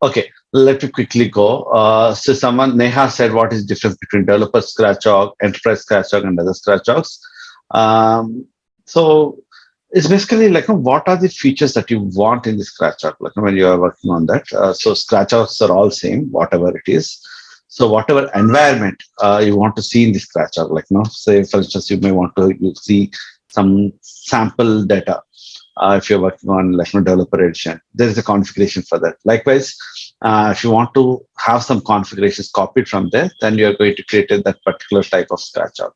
Okay, let me quickly go. So someone, Neha said, what is the difference between developer scratch-off, enterprise scratch-off, and other scratch-offs? So it's basically like, what are the features that you want in the scratch-off, like when you are working on that. So scratch-offs are all same, whatever it is. So whatever environment you want to see in the scratch-off, like, say, for instance, you may want to see some sample data. If you're working on like developer edition, there is a configuration for that. Likewise, if you want to have some configurations copied from there, then you're going to create that particular type of scratch-off.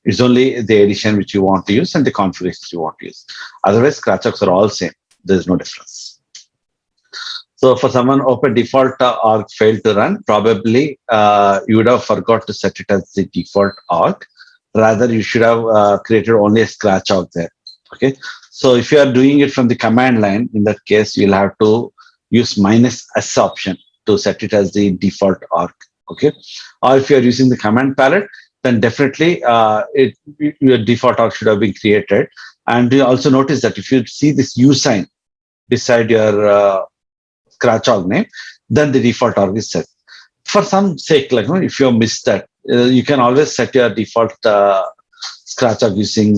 It's only the edition which you want to use and the configurations you want to use. Otherwise, scratch-offs are all same. There's no difference. So for someone open default org failed to run, probably you would have forgot to set it as the default org. Rather, you should have created only a scratch-off there. Okay. So if you are doing it from the command line, in that case, you'll have to use -s option to set it as the default org. Okay. Or if you are using the command palette, then definitely your default org should have been created. And you also notice that if you see this U sign beside your scratch org name, then the default org is set. For some sake, like if you missed that, you can always set your default scratch org using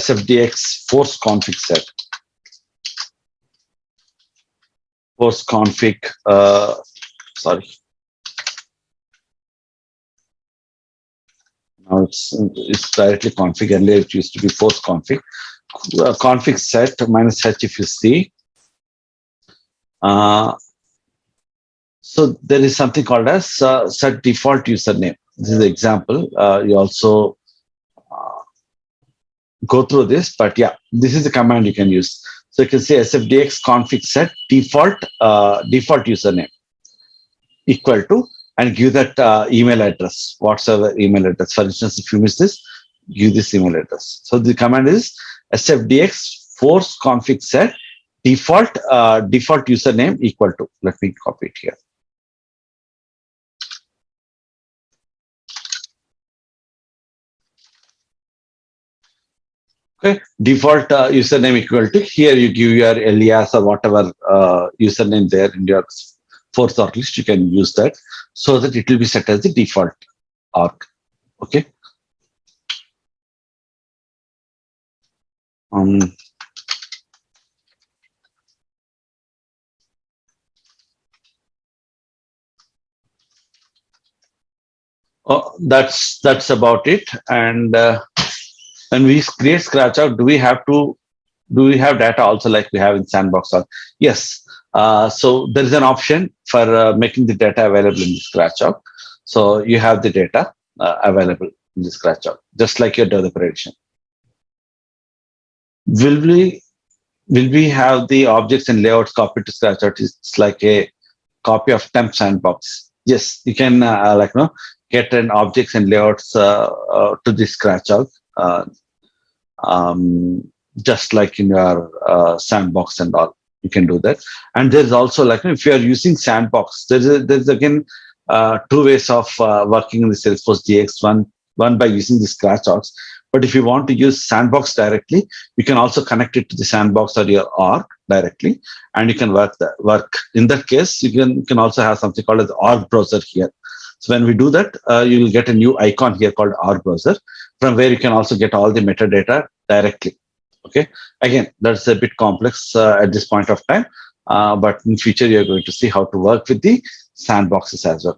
Sfdx force config set. Force config, sorry. Now it's directly config. Earlier it used to be force config. Config set -h if you see. So there is something called as set default username. This is the example. You also go through this, but yeah, this is the command you can use. So you can say sfdx config set default username equal to, and give that email address, whatsoever email address. For instance, if you miss this, give this email address. So the command is sfdx force config set default username equal to. Let me copy it here. Okay, default username equal to, here you give your alias or whatever username there in your force org list, you can use that so that it will be set as the default org. Okay. That's about it. And when we create scratch-off, do we have data also like we have in Sandbox? Or yes. So there is an option for making the data available in the scratch-off. So you have the data available in the scratch-off, just like your developer edition. Will we have the objects and layouts copied to scratch-off? It's like a copy of temp sandbox. Yes, you can get an objects and layouts to the scratch-off. Just like in your sandbox and all, you can do that. And there's also if you are using sandbox, there's again two ways of working in the Salesforce DX. One by using the scratch-offs, but if you want to use sandbox directly, you can also connect it to the sandbox or your org directly, and you can work. In that case, you can also have something called as org browser here. So when we do that, you will get a new icon here called org browser, from where you can also get all the metadata directly. Okay. Again, that's a bit complex at this point of time, but in future you're going to see how to work with the sandboxes as well.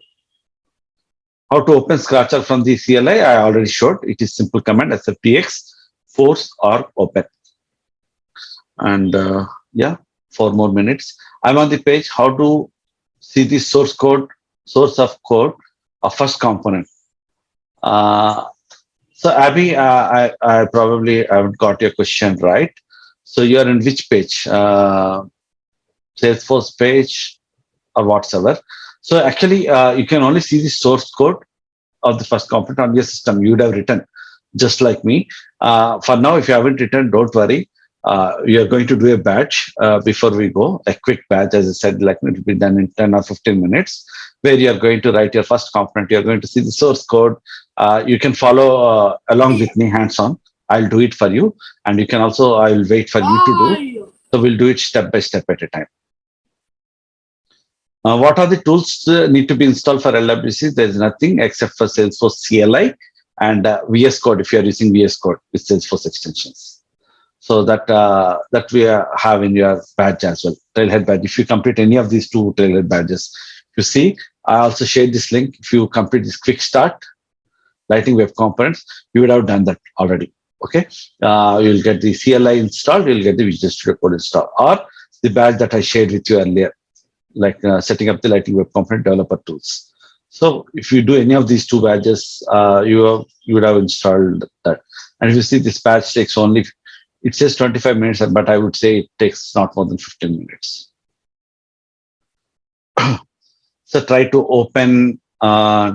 How to open scratch-off from the CLI, I already showed. It is simple command sfdx force or open. And yeah, 4 more minutes. I'm on the page how to see the source of code of first component. So Abby, I probably haven't got your question right. So you're in which page? Salesforce page or whatsoever. So actually, you can only see the source code of the first component on your system. You would have written just like me. For now, if you haven't written, don't worry. We are going to do a batch before we go, a quick batch, as I said, it will be done in 10 or 15 minutes, where you are going to write your first component. You're going to see the source code. You can follow along with me hands-on. I'll do it for you. And you can also, I'll wait for you to do. So we'll do it step by step at a time. What are the tools need to be installed for LWC? There is nothing except for Salesforce CLI and VS Code if you are using VS Code with Salesforce extensions. So that we have in your badge as well, Trailhead badge. If you complete any of these two Trailhead badges, you see, I also shared this link. If you complete this quick start, Lightning Web Components, you would have done that already. Okay, you'll get the CLI installed, you'll get the Visual Studio Code installed, or the badge that I shared with you earlier, like setting up the Lightning Web Component developer tools. So if you do any of these two badges, you would have installed that. And if you see, this badge takes only, it says 25 minutes, but I would say it takes not more than 15 minutes. So try to open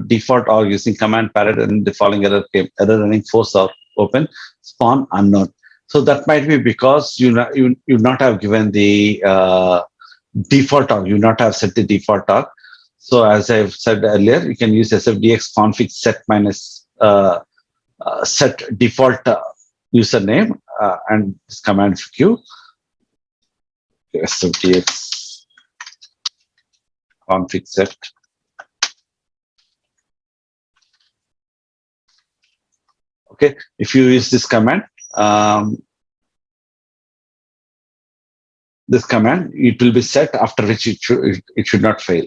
default org using command parrot, and the following error running force or open spawn unknown. So that might be because you not have given the default org, you not have set the default org. So as I've said earlier, you can use Sfdx config set minus set default username and this command queue. Sfdx config set. Okay, if you use this command, it will be set, after which it should not fail.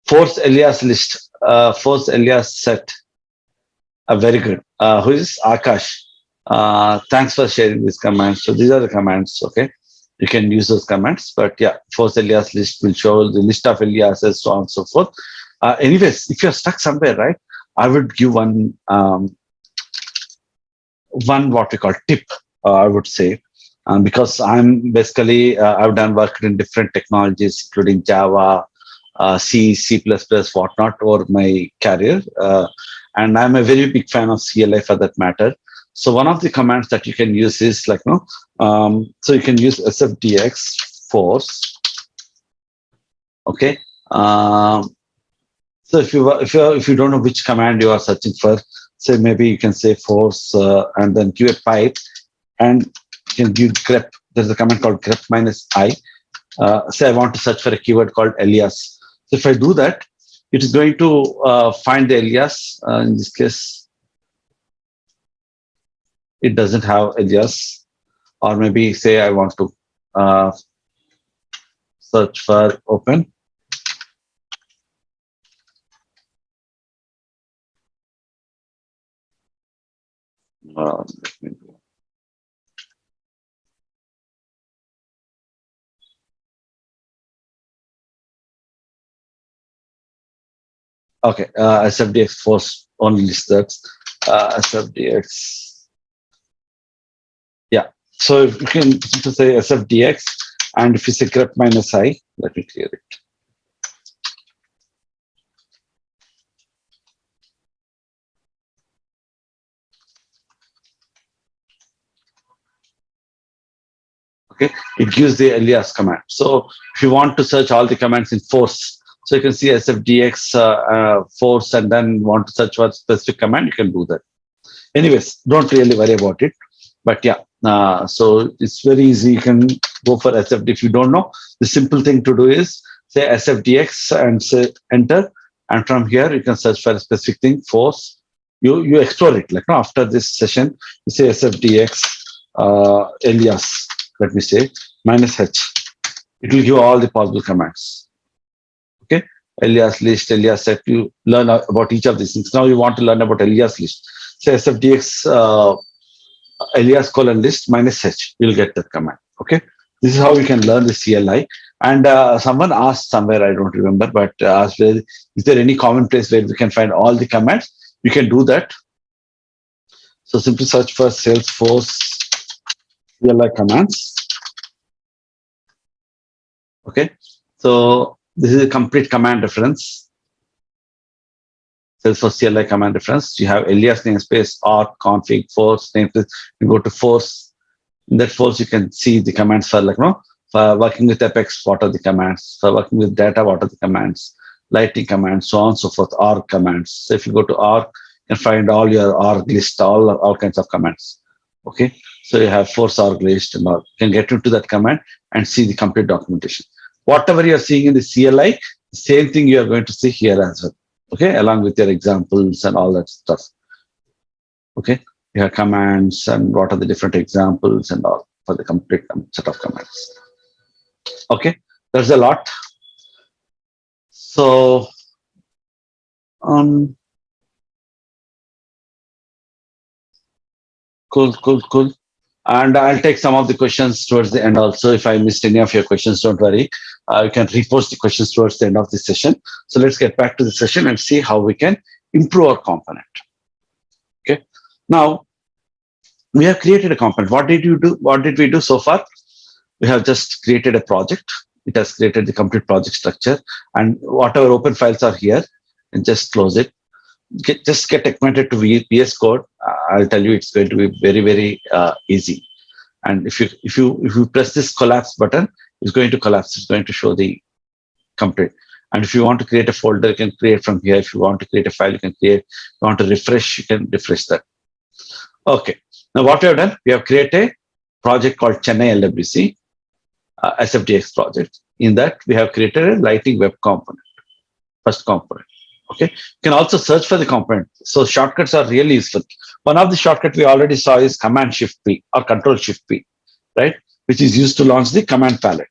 Force alias list, force alias set. Very good. Who is Akash? Thanks for sharing these commands. So these are the commands. Okay, you can use those commands. But yeah, force alias list will show the list of aliases, so on and so forth. Anyways, if you're stuck somewhere, right, I would give one what we call tip. I would say. Because I'm basically, I've done work in different technologies, including Java, C, C++, whatnot, over my career. And I'm a very big fan of CLI for that matter. So one of the commands that you can use is like, so you can use Sfdx force. Okay. So if you don't know which command you are searching for, say maybe you can say force and then give a pipe, and you can give grep. There's a command called grep minus I. Say I want to search for a keyword called alias. So if I do that, it is going to find the alias. In this case, it doesn't have alias. Or maybe say I want to search for open. Let me go. Okay, Sfdx force only lists that. Sfdx. Yeah, so if you can say Sfdx, and if you say grep minus I, let me clear it. Okay, it gives the alias command. So if you want to search all the commands in force, so you can see Sfdx force, and then want to search for a specific command, you can do that. Anyways, don't really worry about it. But yeah, so it's very easy. You can go for Sfdx. If you don't know, the simple thing to do is say Sfdx and say enter, and from here you can search for a specific thing, force. You explore it. Like after this session, you say Sfdx alias. Let me say minus H. It will give all the possible commands. Okay, alias list, alias set. You learn about each of these things. Now you want to learn about alias list. Say Sfdx alias colon list minus H. You'll get that command. Okay, this is how you can learn the CLI. And someone asked somewhere, I don't remember, but asked, is there any common place where we can find all the commands? You can do that. So simply search for Salesforce CLI commands. Okay, so this is a complete command reference. Salesforce CLI command reference. You have alias namespace, arc, config, force, namespace. You go to force. In that force, you can see the commands for for working with Apex, what are the commands? For working with data, what are the commands? Lightning commands, so on and so forth, arc commands. So if you go to arc, you can find all your arc list, all kinds of commands. Okay, so you have force arc list, and you can get into that command and see the complete documentation. Whatever you're seeing in the CLI, same thing you are going to see here as well. Okay, along with your examples and all that stuff. Okay, you have commands and what are the different examples and all for the complete set of commands. Okay, there's a lot. So, cool. And I'll take some of the questions towards the end also. If I missed any of your questions, don't worry. You can repost the questions towards the end of the session. So let's get back to the session and see how we can improve our component. Okay. Now, we have created a component. What did you do? What did we do so far? We have just created a project. It has created the complete project structure. And whatever open files are here, and just close it. Just get acquainted to VS Code. I'll tell you, it's going to be very easy. And if you press this collapse button, it's going to collapse. It's going to show the complete. And if you want to create a folder, you can create from here. If you want to create a file, you can create. If you want to refresh, you can refresh that. Okay. Now what we have done, we have created a project called Chennai LWC, Sfdx project. In that, we have created a Lightning Web component, first component. Okay, you can also search for the component. So shortcuts are really useful. One of the shortcuts we already saw is Command Shift P or Control Shift P, right? Which is used to launch the command palette.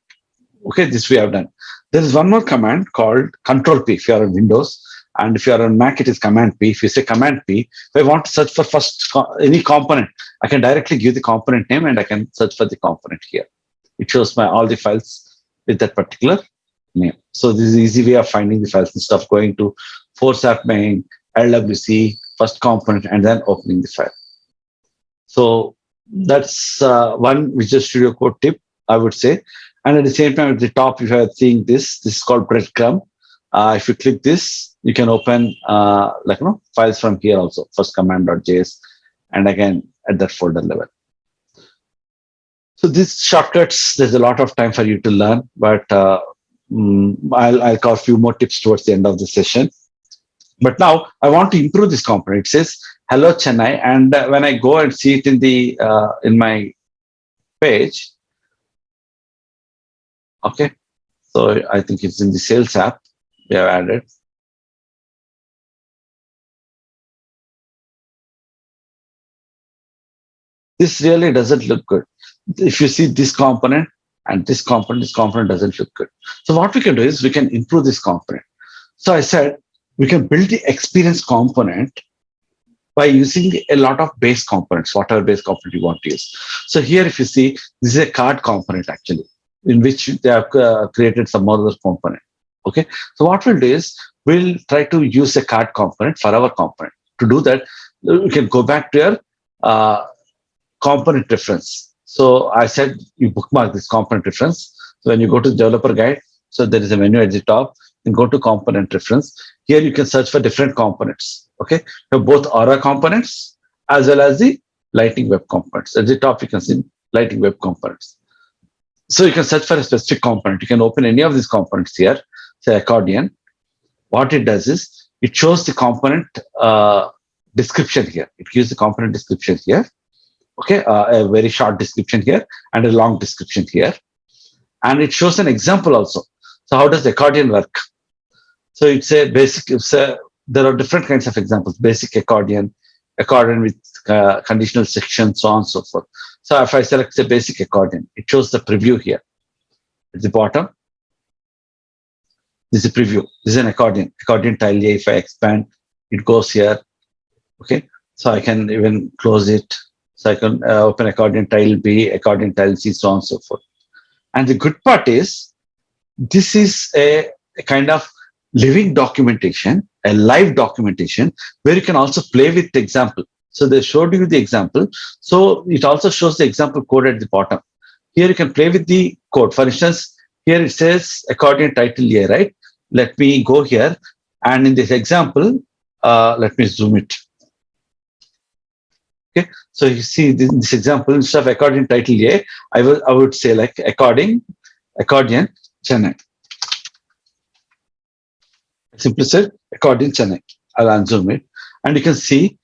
Okay, this we have done. There is one more command called Control P if you are on Windows, and if you are on Mac, it is Command P. If you say Command P, if I want to search for any component, I can directly give the component name and I can search for the component here. It shows all the files with that particular name. So this is an easy way of finding the files instead of going to force app main, LWC, first component, and then opening the file. So that's one Visual Studio Code tip, I would say. And at the same time, at the top, if you are seeing this is called breadcrumb. If you click this, you can open files from here also, first command.js, and again at that folder level. So these shortcuts, there's a lot of time for you to learn, but I'll cover a few more tips towards the end of the session. But now I want to improve this component. It says hello Chennai, and when I go and see it in the in my page, okay. So I think it's in the sales app we have added. This really doesn't look good. If you see this component and this component doesn't look good. So what we can do is we can improve this component. So I said we can build the experience component by using a lot of base components, whatever base component you want to use. So here, if you see, this is a card component actually, in which they have created some other component. Okay. So what we'll do is we'll try to use a card component for our component. To do that, we can go back to your component reference. So I said you bookmark this component reference. So when you go to developer guide, so there is a menu at the top, and go to component reference. Here you can search for different components. Okay, so both Aura components as well as the Lightning Web components. At the top, you can see Lightning Web components. So you can search for a specific component. You can open any of these components here, say Accordion. What it does is it shows the component description here. It gives the component description here. Okay, a very short description here and a long description here. And it shows an example also. So how does the Accordion work? So it's a basic, there are different kinds of examples, basic Accordion, Accordion with conditional section, so on and so forth. So if I select the basic Accordion, it shows the preview here at the bottom. This is a preview. This is an Accordion tile A. If I expand, it goes here. Okay, so I can even close it. So I can open Accordion tile B, Accordion tile C, so on and so forth. And the good part is, this is a kind of living documentation, a live documentation, where you can also play with the example. So they showed you the example. So it also shows the example code at the bottom. Here you can play with the code. For instance, here it says Accordion title A, right? Let me go here. And in this example, let me zoom it. Okay, so you see this example, instead of Accordion title A, I would say like Accordion Chennai. Simply said Accordion Chennai. I'll unzoom it, and you can see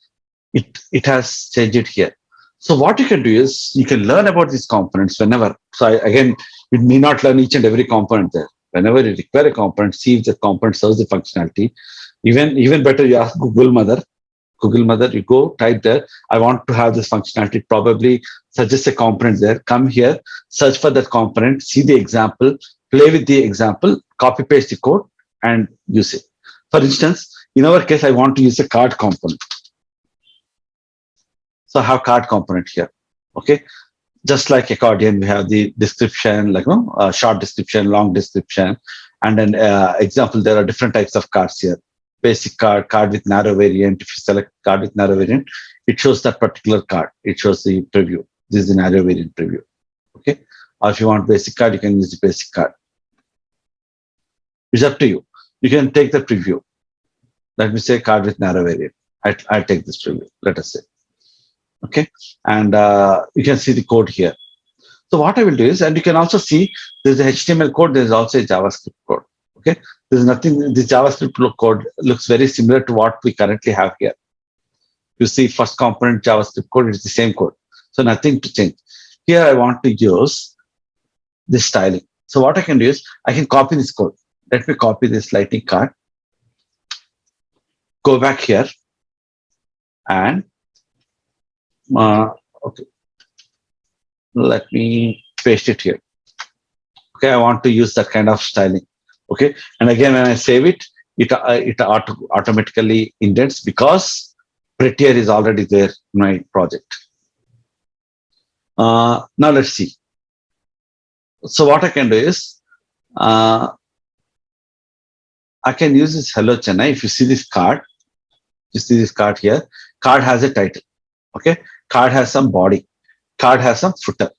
it has changed it here. So what you can do is you can learn about these components whenever. So again, you may not learn each and every component there. Whenever you require a component, see if the component serves the functionality. Even better, you ask Google Mother. Google Mother, you go type there, I want to have this functionality, probably suggest a component there. Come here, search for that component, see the example, play with the example, copy paste the code and use it. For instance, in our case, I want to use a card component. So I have card component here. Okay. Just like Accordion, we have the description, like short description, long description, and then example. There are different types of cards here. Basic card, card with narrow variant. If you select card with narrow variant, it shows that particular card. It shows the preview. This is the narrow variant preview. Okay. Or if you want basic card, you can use the basic card. It's up to you. You can take the preview. Let me say card with narrow variant. I take this preview. Let us say. Okay, and you can see the code here. So what I will do is, and you can also see there's a HTML code, there's also a JavaScript code. Okay, there's nothing, this JavaScript code looks very similar to what we currently have here. You see first component JavaScript code, it's the same code. So nothing to change. Here I want to use this styling. So what I can do is, I can copy this code. Let me copy this lightning card. Go back here and okay, let me paste it here. Okay, I want to use that kind of styling. Okay, and again, when I save it, it automatically indents because prettier is already there in my project. Now let's see. So what I can do is, I can use this Hello Chennai. If you see this card, you see this card here. Card has a title. Okay, card has some body, card has some footer.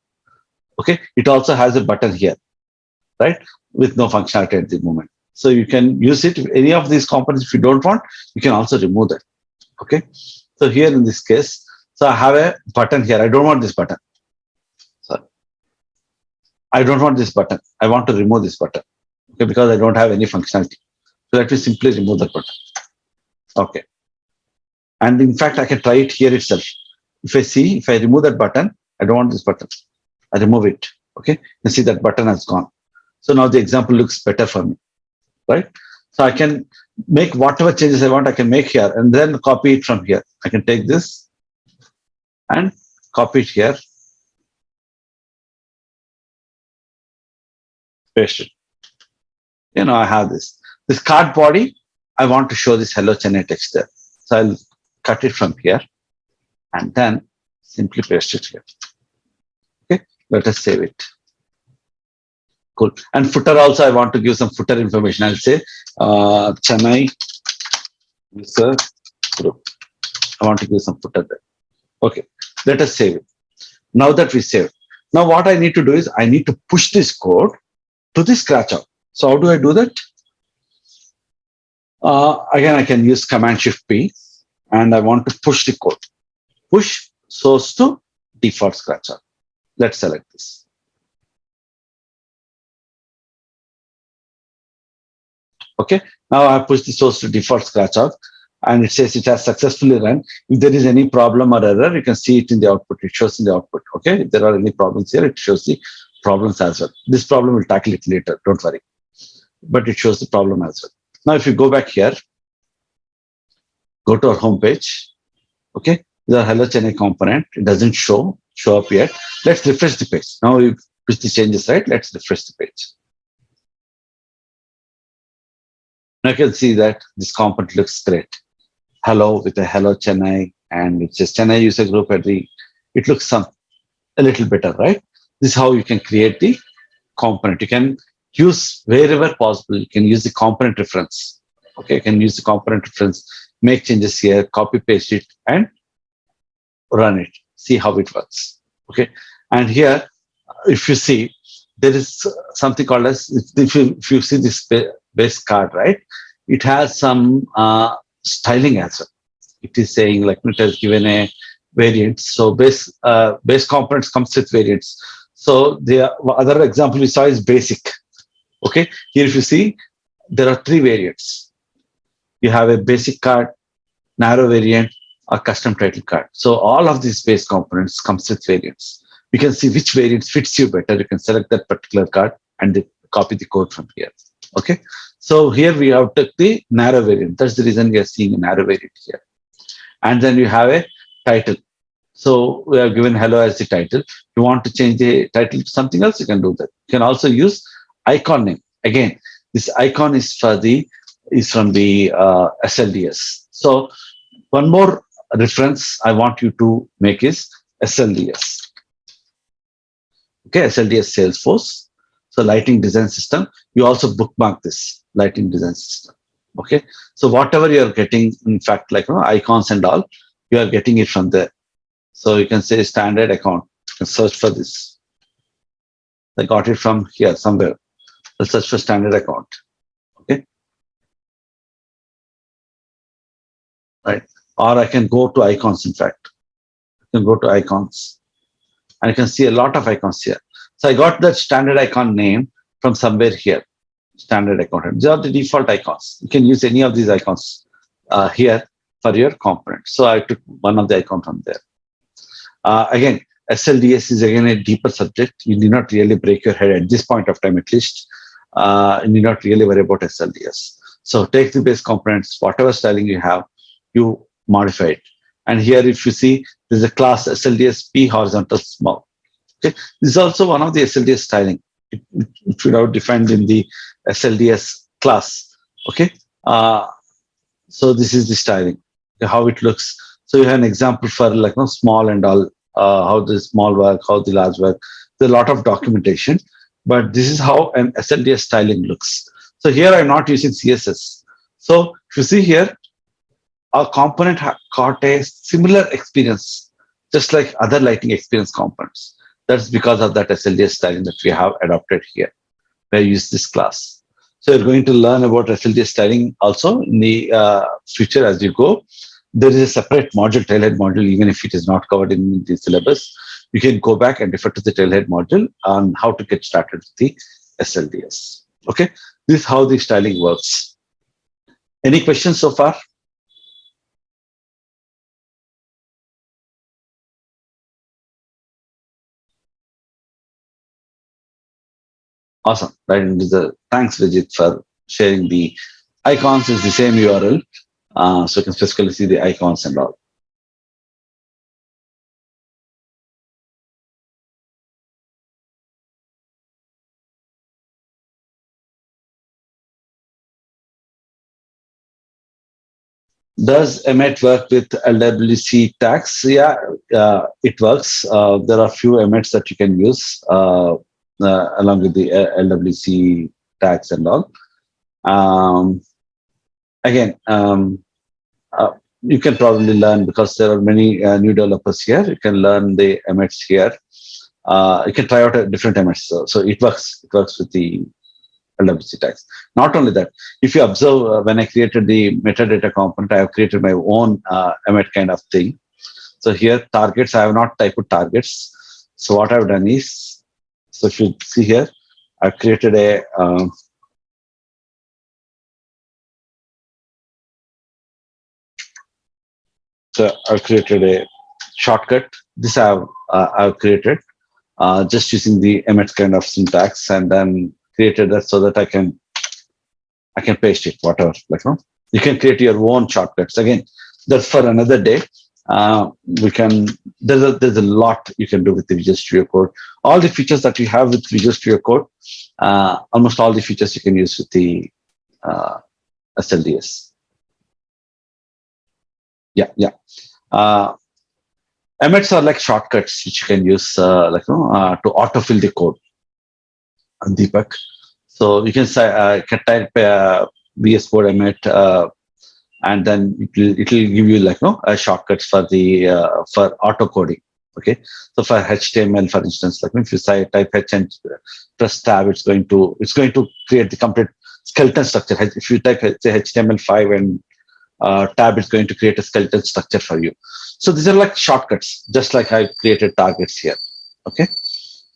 Okay, it also has a button here, right, with no functionality at the moment. So you can use it. Any of these components, if you don't want, you can also remove that. Okay, so here in this case, so I have a button here. I don't want this button. Sorry, I don't want this button. I want to remove this button. Okay, because I don't have any functionality. So let me simply remove that button. Okay. And in fact, I can try it here itself. If I remove that button, I don't want this button. I remove it. Okay. You see that button has gone. So now the example looks better for me, right? So I can make whatever changes I want, I can make here and then copy it from here. I can take this and copy it here. Paste it. I have this. This card body, I want to show this Hello Chennai text there. So I'll cut it from here and then simply paste it here. Okay, let us save it. Cool. And footer also, I want to give some footer information. I'll say Chennai User Group. I want to give some footer there. Okay, let us save it. Now that we save, now what I need to do is I need to push this code to the scratch out. So how do I do that? Again, I can use Command Shift P. And I want to push the code. Push source to default scratcher. Let's select this. Okay. Now I have pushed the source to default scratcher, and it says it has successfully run. If there is any problem or error, you can see it in the output. It shows in the output. Okay. If there are any problems here, it shows the problems as well. This problem will tackle it later. Don't worry. But it shows the problem as well. Now, if you go back here, go to our home page. Okay, the Hello Chennai component. It doesn't show up yet. Let's refresh the page. Now we push the changes, right? Let's refresh the page. Now you can see that this component looks great. Hello with a Hello Chennai, and it says Chennai User Group at the. It looks a little better, right? This is how you can create the component. You can use wherever possible. You can use the component reference. Okay, you can use the component reference. Make changes here, copy paste it, and run it. See how it works. Okay, and here, if you see, there is something called as if you see this base card, right? It has some styling as well. It is saying like it has given a variant. So base components comes with variants. So the other example we saw is basic. Okay, here if you see, there are 3 variants. You have a basic card, narrow variant, or custom title card. So all of these base components comes with variants. You can see which variant fits you better. You can select that particular card and copy the code from here. Okay. So here we have took the narrow variant. That's the reason we are seeing a narrow variant here. And then you have a title. So we have given hello as the title. You want to change the title to something else, you can do that. You can also use icon name. Again, this icon is from the SLDS. So one more reference I want you to make is SLDS. Okay, SLDS Salesforce. So lighting design system. You also bookmark this lighting design system. Okay, so whatever you are getting, in fact, like icons and all, you are getting it from there. So you can say standard account. You can search for this. I got it from here somewhere. Let's search for standard account. Okay. Right. Or I can go to icons, in fact. I can go to icons. And you can see a lot of icons here. So I got that standard icon name from somewhere here. Standard account. These are the default icons. You can use any of these icons here for your component. So I took one of the icon from there. Again, SLDS is again a deeper subject. You need not really break your head at this point of time, at least. You need not really worry about SLDS. So take the base components, whatever styling you have, you modify it. And here, if you see, there's a class SLDS P horizontal small. Okay, this is also one of the SLDS styling. It should have defined in the SLDS class. Okay, so this is the styling, how it looks. So you have an example for like small and all, how the small work, how the large work. There's a lot of documentation, but this is how an SLDS styling looks. So here I'm not using CSS. So if you see here, our component got a similar experience, just like other lighting experience components. That's because of that SLDS styling that we have adopted here, where you use this class. So you're going to learn about SLDS styling also in the future as you go. There is a separate module, tailhead module, even if it is not covered in the syllabus. You can go back and refer to the tailhead module on how to get started with the SLDS. Okay, this is how the styling works. Any questions so far? Awesome. Right into the thanks, Vijit, for sharing the icons. Is the same URL, so you can specifically see the icons and all. Does Emmet work with LWC tags? Yeah, it works. There are few Emmets that you can use along with the LWC tags and all. Again, you can probably learn because there are many new developers here. You can learn the Emmets here. You can try out a different Emmets. So it works. It works with the LWC tags. Not only that, if you observe when I created the metadata component, I have created my own Emmet kind of thing. So here, targets, I have not typed targets. So what I've done is, so if you see here, I've created a so I've created a shortcut. This I've created just using the Emmet kind of syntax, and then created that so that I can paste it, whatever. Like you can create your own shortcuts. Again, that's for another day. We can. There's a lot you can do with the Visual Studio Code. All the features that you have with Visual Studio Code, almost all the features you can use with the SLDS. Yeah. Emmets are like shortcuts which you can use to autofill the code. Deepak. So you can say can type VS Code Emmet, and then it will give you like shortcuts for the for auto coding. Okay, so for HTML, for instance, like if you say type H and press tab, it's going to create the complete skeleton structure. If you type say HTML5 and tab, it's going to create a skeleton structure for you. So these are like shortcuts, just like I created targets here. Okay.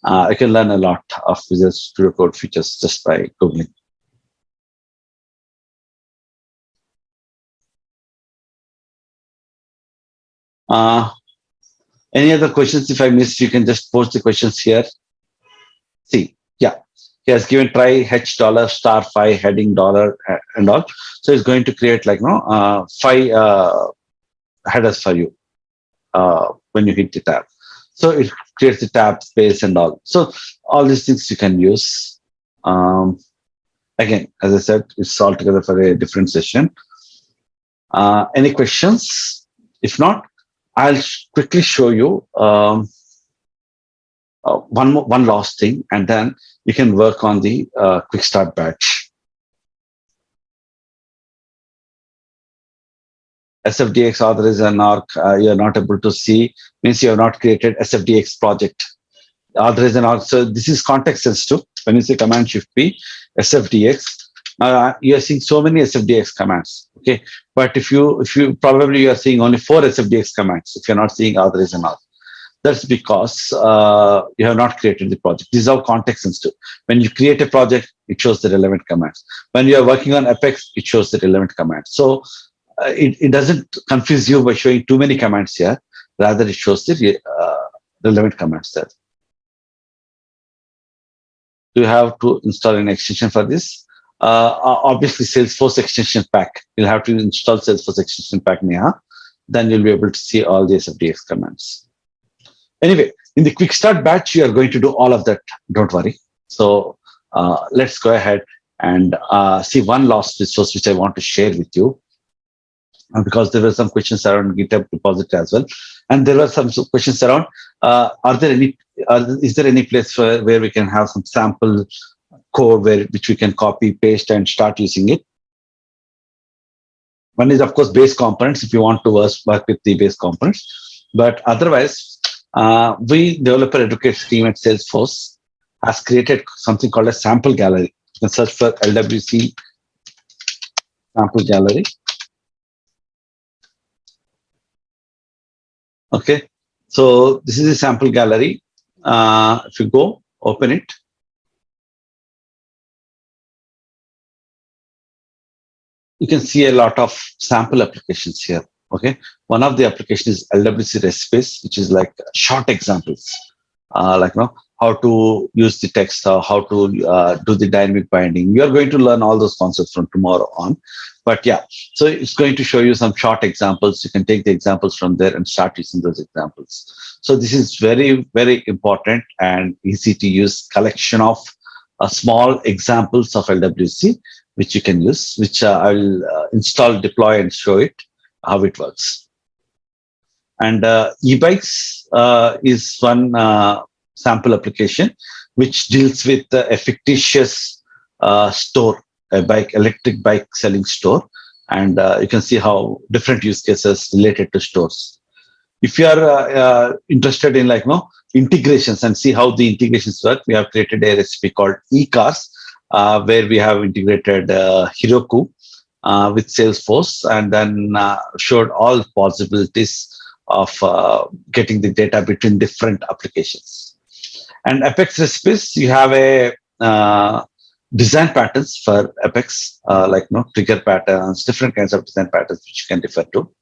I can learn a lot of Visual Studio Code features just by Googling. Any other questions? If I missed, you can just post the questions here. See, yeah. He has given try H dollar star 5 heading dollar and all. So it's going to create like five headers for you when you hit the tab. So it creates the tab space and all. So all these things you can use. Again, as I said, it's all together for a different session. Any questions? If not, I'll quickly show you one last thing, and then you can work on the quick start batch. Sfdx authorize an arc you're not able to see means you have not created Sfdx project. Authorize an arc. So this is context sensitive. When you say Command Shift P, Sfdx, you are seeing so many Sfdx commands. Okay, but if you probably you are seeing only 4 Sfdx commands. If you're not seeing authorize an arc, that's because you have not created the project. These are context sensitive. When you create a project, it shows the relevant commands. When you are working on Apex, it shows the relevant commands. So it doesn't confuse you by showing too many commands here. Rather, it shows the relevant commands there. You have to install an extension for this. Obviously, Salesforce extension pack. You'll have to install Salesforce extension pack Neha. Then you'll be able to see all the SFDX commands. Anyway, in the quick start batch, you are going to do all of that. Don't worry. So let's go ahead and see one last resource which I want to share with you. Because there were some questions around GitHub repository as well, and there were some questions around: is there any place where we can have some sample code which we can copy, paste, and start using it? One is of course base components if you want to work with the base components, but otherwise, we developer education team at Salesforce has created something called a sample gallery. You can search for LWC sample gallery. Okay, so this is a sample gallery. If you go, open it. You can see a lot of sample applications here. Okay, one of the applications is LWC recipes, which is like short examples, how to use the text, how to do the dynamic binding. You are going to learn all those concepts from tomorrow on. But yeah, so it's going to show you some short examples. You can take the examples from there and start using those examples. So this is very, very important and easy to use collection of small examples of LWC, which you can use, which I'll install, deploy, and show it how it works. And e-bikes is one sample application which deals with a fictitious store, a electric bike selling store, and you can see how different use cases related to stores. If you are interested in integrations and see how the integrations work, we have created a recipe called e-cars, where we have integrated Heroku with Salesforce, and then showed all possibilities of getting the data between different applications. And Apex recipes, you have a design patterns for Apex, trigger patterns, different kinds of design patterns which you can refer to.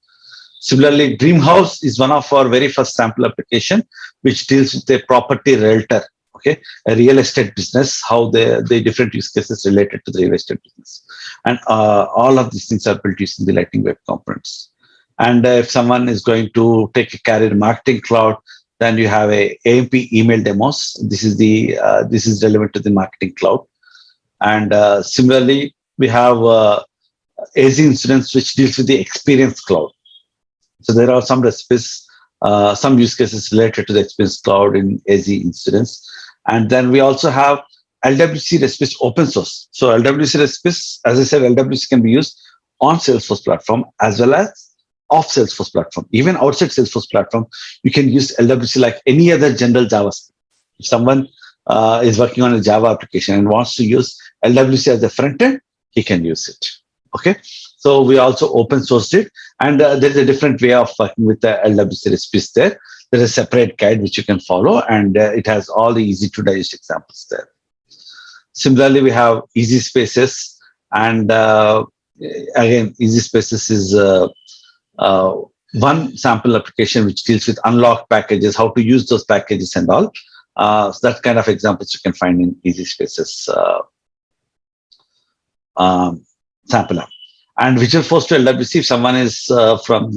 Similarly, Dreamhouse is one of our very first sample application, which deals with a property realtor, okay, a real estate business, how the different use cases related to the real estate business. And all of these things are built using the Lightning Web Components. And if someone is going to take a career marketing cloud, then you have a AMP email demos. This is relevant to the marketing cloud. And similarly, we have AZ Insurance, which deals with the experience cloud. So there are some recipes, some use cases related to the experience cloud in AZ Insurance. And then we also have LWC recipes open source. So LWC recipes, as I said, LWC can be used on Salesforce platform as well as off Salesforce platform. Even outside Salesforce platform, you can use LWC like any other general JavaScript. If someone is working on a Java application and wants to use LWC as a front end, he can use it. Okay, so we also open sourced it, and there's a different way of working with the LWC recipes there. There's a separate guide which you can follow, and it has all the easy to digest examples there. Similarly, we have Easy Spaces, and again, Easy Spaces is one sample application which deals with unlocked packages, how to use those packages and all. So that kind of examples you can find in Easy Spaces sample app. And Visual Force to LWC, if someone is from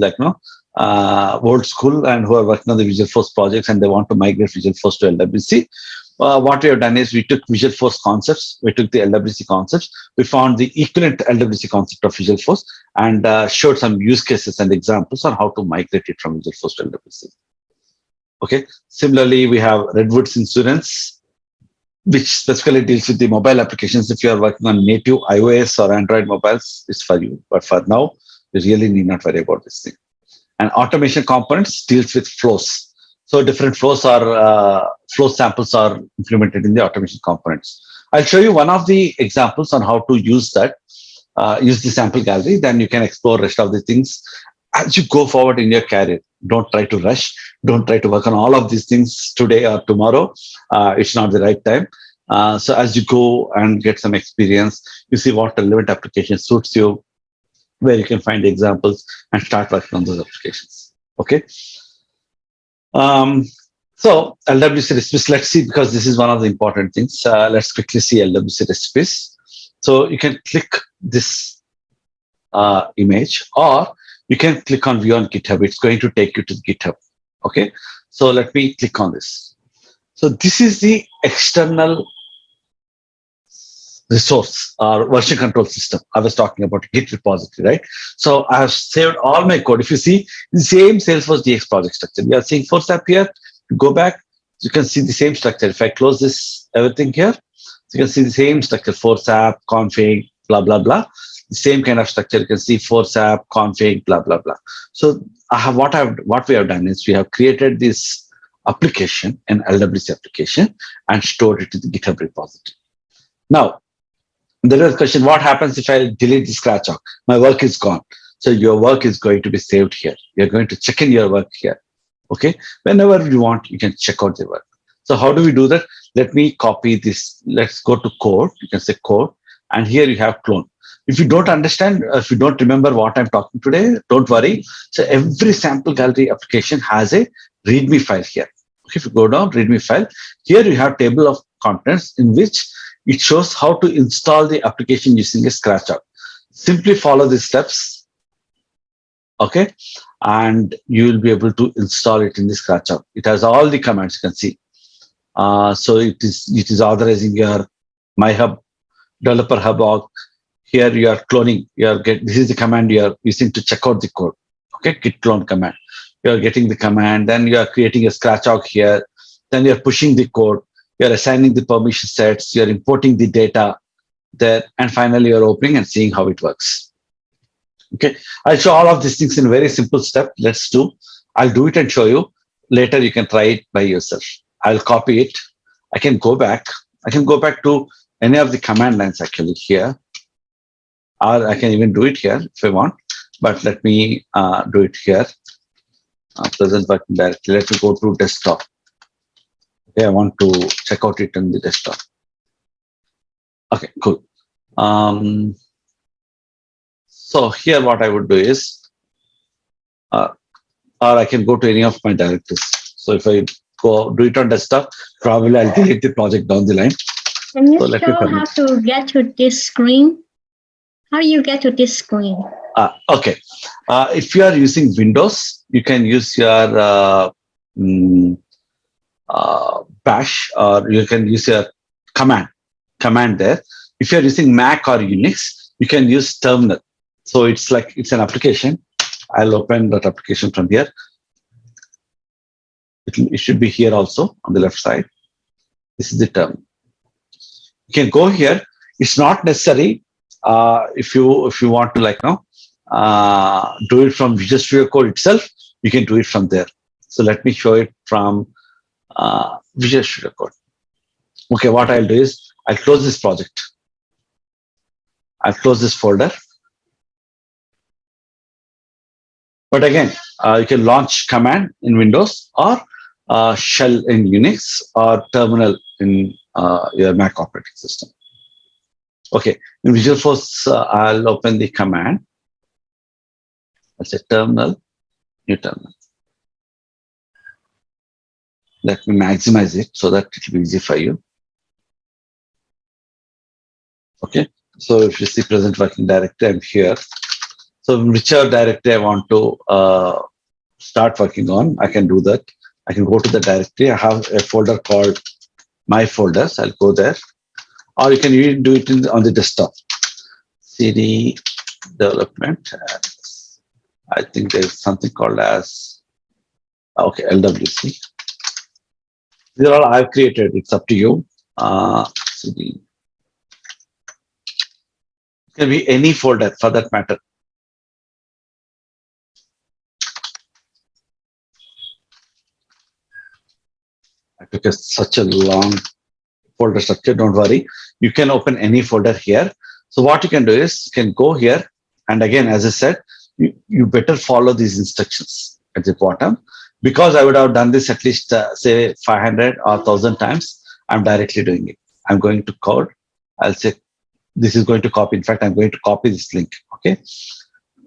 old school and who are working on the Visual Force projects and they want to migrate Visual Force to LWC, what we have done is we took Visual Force concepts, we took the LWC concepts, we found the equivalent LWC concept of Visual Force and showed some use cases and examples on how to migrate it from Visual Force to LWC. Okay. Similarly, we have Redwood's Insurance, which specifically deals with the mobile applications. If you are working on native iOS or Android mobiles, it's for you. But for now, you really need not worry about this thing. And automation components deals with flows. So different flows are flow samples are implemented in the automation components. I'll show you one of the examples on how to use that. Use the sample gallery, then you can explore rest of the things as you go forward in your career. Don't try to rush. Don't try to work on all of these things today or tomorrow. It's not the right time. So as you go and get some experience, you see what relevant application suits you, where you can find examples and start working on those applications. Okay. So LWC recipes, let's see, because this is one of the important things. Let's quickly see LWC recipes. So you can click this image, or you can click on view on GitHub. It's going to take you to GitHub. Okay. So let me click on this. So this is the external resource or version control system I was talking about, Git repository, right? So I have saved all my code. If you see the same Salesforce DX project structure, we are seeing Force app here. Go back, you can see the same structure. If I close this, everything here, you can see the same structure, Force app, config, blah, blah, blah. The same kind of structure. You can see Force app, config, blah, blah, blah. So what we have done is we have created this application, an LWC application, and stored it in the GitHub repository. Now, there is a question, what happens if I delete the scratch out? My work is gone. So your work is going to be saved here. You're going to check in your work here. Okay. Whenever you want, you can check out the work. So how do we do that? Let me copy this. Let's go to code. You can say code. And here you have clone. If you don't understand, if you don't remember what I'm talking today, don't worry. So every sample gallery application has a README file here. Okay, if you go down, README file, here you have table of contents in which it shows how to install the application using a scratch out. Simply follow the steps. Okay, and you will be able to install it in the scratch out. It has all the commands you can see. So it is authorizing your MyHub, developer hub org. Here you are cloning. This is the command you are using to check out the code. Okay, git clone command. You are getting the command. Then you are creating a scratch out here. Then you are pushing the code. You are assigning the permission sets. You are importing the data there, and finally you are opening and seeing how it works. Okay, I'll show all of these things in a very simple step. Let's do. I'll do it and show you. Later you can try it by yourself. I'll copy it. I can go back. I can go back to any of the command lines actually here. Or I can even do it here if I want. But let me do it here. Present working directory. Let me go to desktop. Okay, I want to check out it on the desktop. Okay, cool. So here what I would do is, or I can go to any of my directories. So if I go do it on desktop, probably I'll delete the project down the line. Can you show how to get to this screen? How do you get to this screen? Okay. If you are using Windows, you can use your bash, or you can use your command there. If you're using Mac or Unix, you can use terminal. So it's an application. I'll open that application from here. It should be here also on the left side. This is the terminal. You can go here. It's not necessary if you want to do it from Visual Studio Code itself. You can do it from there. So let me show it from Visual Studio Code. Okay, what I'll do is I'll close this project. I'll close this folder. But again, you can launch command in Windows, or shell in Unix, or terminal in your Mac operating system. Okay, in Visual Force, I'll open the command. I'll say terminal, new terminal. Let me maximize it so that it will be easy for you. Okay. So if you see present working directory, I'm here. So whichever directory I want to start working on, I can do that. I can go to the directory. I have a folder called My Folders. I'll go there. Or you can even do it on the desktop. CD development. I think there's something called as, okay, LWC. These are all I've created. It's up to you. CD. It can be any folder for that matter. I took such a long folder structure. Don't worry. You can open any folder here. So what you can do is you can go here. And again, as I said, you better follow these instructions at the bottom. Because I would have done this at least, say, 500 or 1,000 times, I'm directly doing it. I'm going to code. I'll say, this is going to copy. In fact, I'm going to copy this link. Okay.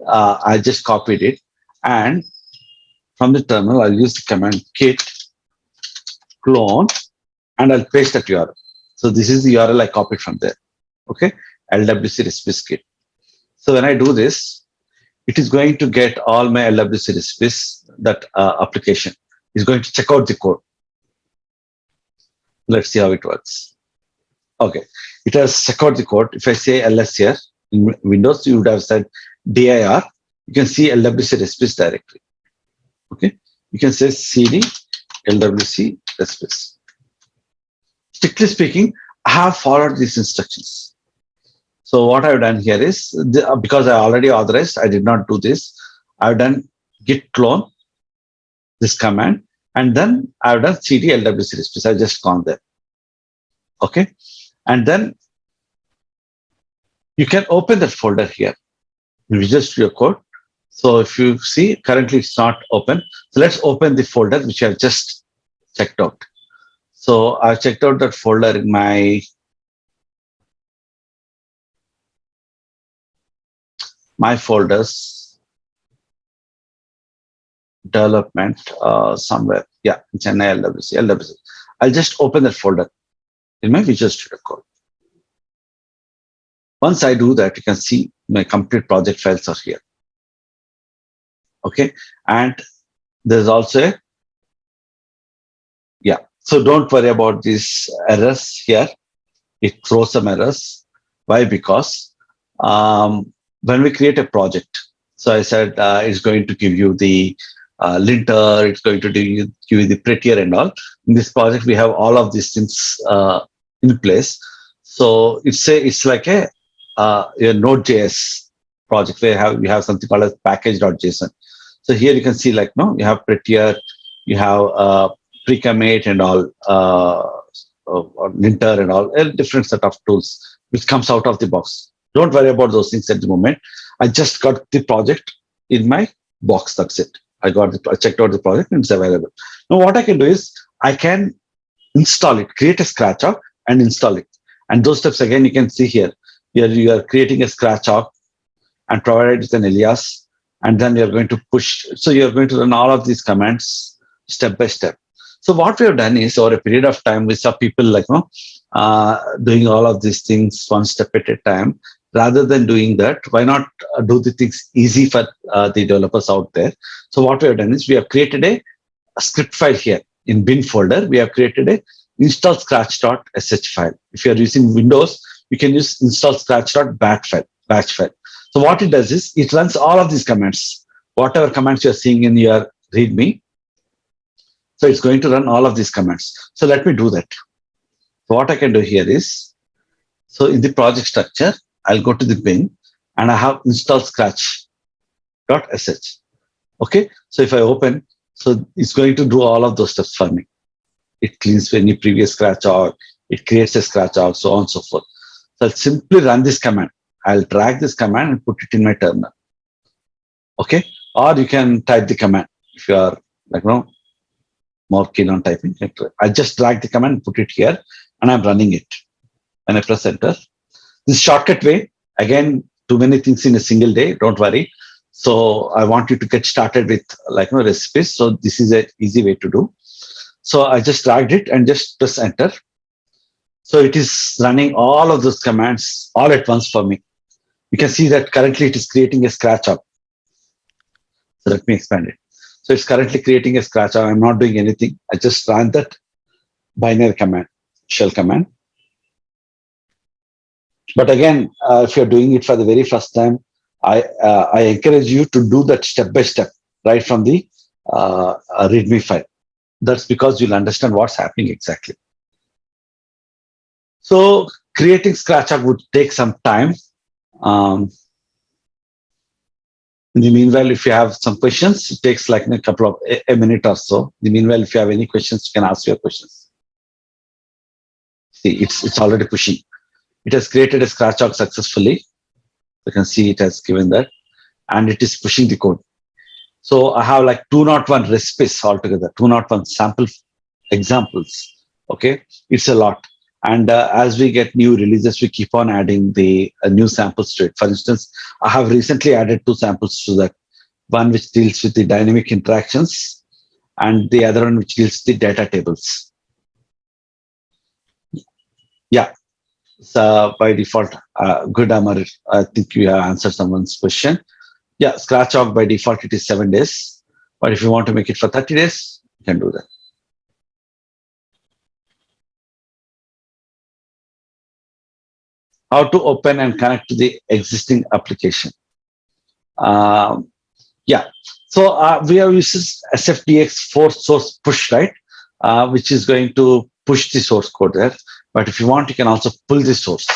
I just copied it. And from the terminal, I'll use the command git clone, and I'll paste that URL. So this is the URL I copied from there. Okay. LWC recipes kit. So when I do this, it is going to get all my LWC recipes. That application is going to check out the code. Let's see how it works. Okay, it has checked out the code. If I say ls here in Windows, you would have said dir. You can see LWC recipes directly. Okay, you can say cd LWC recipes. Strictly speaking, I have followed these instructions. So what I've done here is, because I already authorized, I did not do this. I've done git clone, this command, and then I've done cd LWC recipes. I've just gone there. Okay. And then you can open that folder here. You just your code. So if you see, currently it's not open. So let's open the folder which I've just checked out. So I've checked out that folder in my folders development somewhere. Yeah, Chennai LWC. I'll just open that folder in my Visual Studio Code. Once I do that, you can see my complete project files are here. Okay, and there's also so don't worry about these errors here. It throws some errors. Why? Because when we create a project, so I said it's going to give you the linter, it's going to give you the prettier and all. In this project, we have all of these things in place. So it's like a Node.js project where you have something called as package.json. So here you can see you have prettier, you have pre-commit and all, or linter and all, a different set of tools which comes out of the box. Don't worry about those things at the moment. I just got the project in my box. That's it. I checked out the project and it's available. Now what I can do is I can install it, create a scratch app and install it. And those steps again you can see here. Here you are creating a scratch app and provide it with an alias, and then you're going to push. So you're going to run all of these commands step by step. So what we have done is, over a period of time, we saw people doing all of these things one step at a time. Rather than doing that, why not do the things easy for the developers out there? So what we have done is we have created a script file here in bin folder. We have created a install scratch.sh file. If you are using Windows, you can use install scratch.batch file. So what it does is it runs all of these commands, whatever commands you're seeing in your README. So it's going to run all of these commands. So let me do that. So what I can do here is, so in the project structure, I'll go to the bin and I have install scratch.sh. Okay. So if I open, so it's going to do all of those steps for me. It cleans any previous scratch out, it creates a scratch out, so on and so forth. So I'll simply run this command. I'll drag this command and put it in my terminal. Okay. Or you can type the command if you are more keen on typing. I just drag the command, put it here, and I'm running it. And I press enter. This shortcut way, again, too many things in a single day, don't worry. So I want you to get started with recipes. So this is an easy way to do. So I just dragged it and just press enter. So it is running all of those commands all at once for me. You can see that currently it is creating a scratch up. So let me expand it. So it's currently creating a scratch up. I'm not doing anything. I just ran that binary command, shell command. But again, if you're doing it for the very first time, I encourage you to do that step by step, right from the README file. That's because you'll understand what's happening exactly. So creating scratch-up would take some time. In the meanwhile, if you have some questions, it takes like a minute or so. In the meanwhile, if you have any questions, you can ask your questions. See, it's already pushing. It has created a scratch-up successfully. You can see it has given that, and it is pushing the code. So I have like 201 recipes altogether, 201 sample examples. Okay, it's a lot. And as we get new releases, we keep on adding the new samples to it. For instance, I have recently added 2 samples to that. One which deals with the dynamic interactions, and the other one which deals with the data tables. Yeah. So by default, good, Amar. I think you have answered someone's question. Yeah, scratch out by default, it is 7 days. But if you want to make it for 30 days, you can do that. How to open and connect to the existing application. Yeah, so we have used Sfdx force source push, right? Which is going to push the source code there. But if you want, you can also pull the source.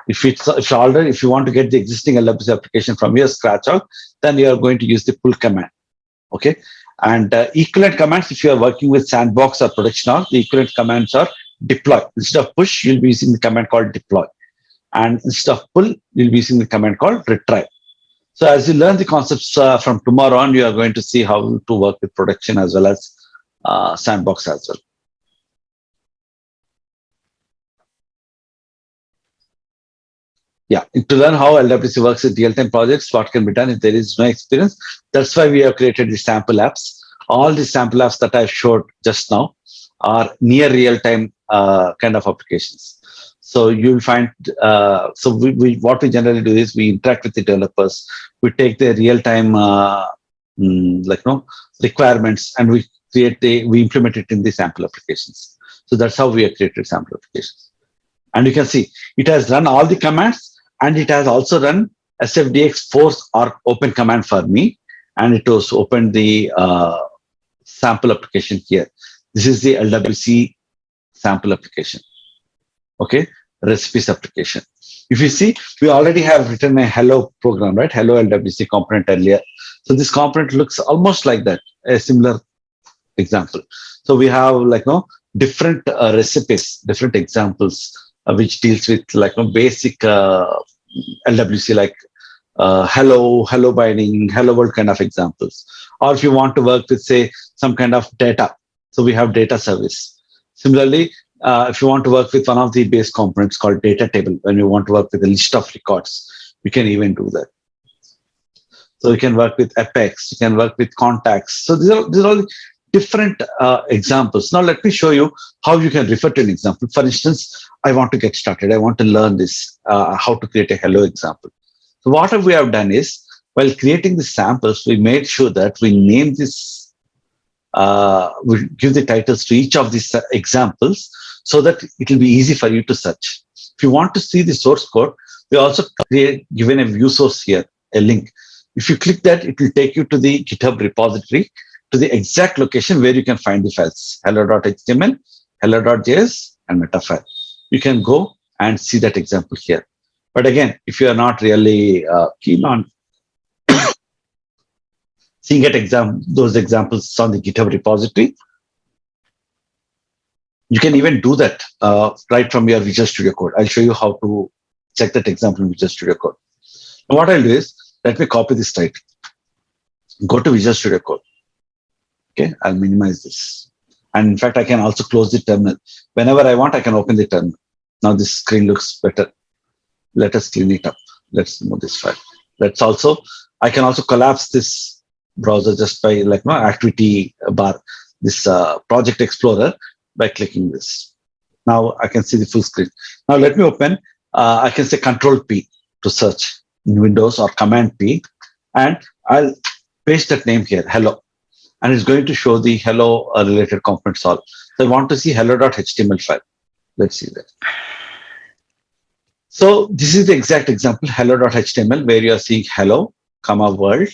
If you want to get the existing LWC application from your scratch out, then you are going to use the pull command. Okay, and equivalent commands, if you are working with sandbox or production org, the equivalent commands are deploy. Instead of push, you'll be using the command called deploy. And instead of pull, you'll be using the command called retry. So as you learn the concepts from tomorrow on, you are going to see how to work with production as well as sandbox as well. Yeah, to learn how LWC works with real-time projects, what can be done if there is no experience. That's why we have created the sample apps. All the sample apps that I showed just now are near real-time kind of applications. So you'll find, what we generally do is we interact with the developers. We take the real-time, requirements, and we implement it in the sample applications. So that's how we have created sample applications. And you can see it has run all the commands, and it has also run Sfdx force or open command for me, and it was opened the sample application here. This is the LWC sample application. Okay, recipes application. If you see, we already have written a hello program, right? Hello LWC component earlier. So this component looks almost like that, a similar example. So we have different recipes, different examples, which deals with basic LWC like hello binding, hello world kind of examples. Or if you want to work with, say, some kind of data, so we have data service. Similarly, if you want to work with one of the base components called data table, when you want to work with a list of records, you can even do that. So you can work with Apex, you can work with contacts. So these are all different examples. Now let me show you how you can refer to an example. For instance, I want to get started. I want to learn this, how to create a hello example. So what we have done is, while creating the samples, we made sure that we name this, we give the titles to each of these examples so that it will be easy for you to search. If you want to see the source code, we also given a view source here, a link. If you click that, it will take you to the GitHub repository, to the exact location where you can find the files, hello.html, hello.js, and metafile. You can go and see that example here. But again, if you are not really keen on seeing those examples on the GitHub repository, you can even do that right from your Visual Studio Code. I'll show you how to check that example in Visual Studio Code. Now what I'll do is, let me copy this title. Go to Visual Studio Code. Okay, I'll minimize this. And in fact, I can also close the terminal. Whenever I want, I can open the terminal. Now this screen looks better. Let us clean it up. Let's move this file. I can also collapse this browser just by activity bar. this Project Explorer by clicking this. Now I can see the full screen. Now let me open, I can say Control P to search in Windows or Command P, and I'll paste that name here, hello. And it's going to show the hello related components all. So I want to see hello.html file. Let's see that. So this is the exact example, hello.html, where you are seeing hello, comma, world.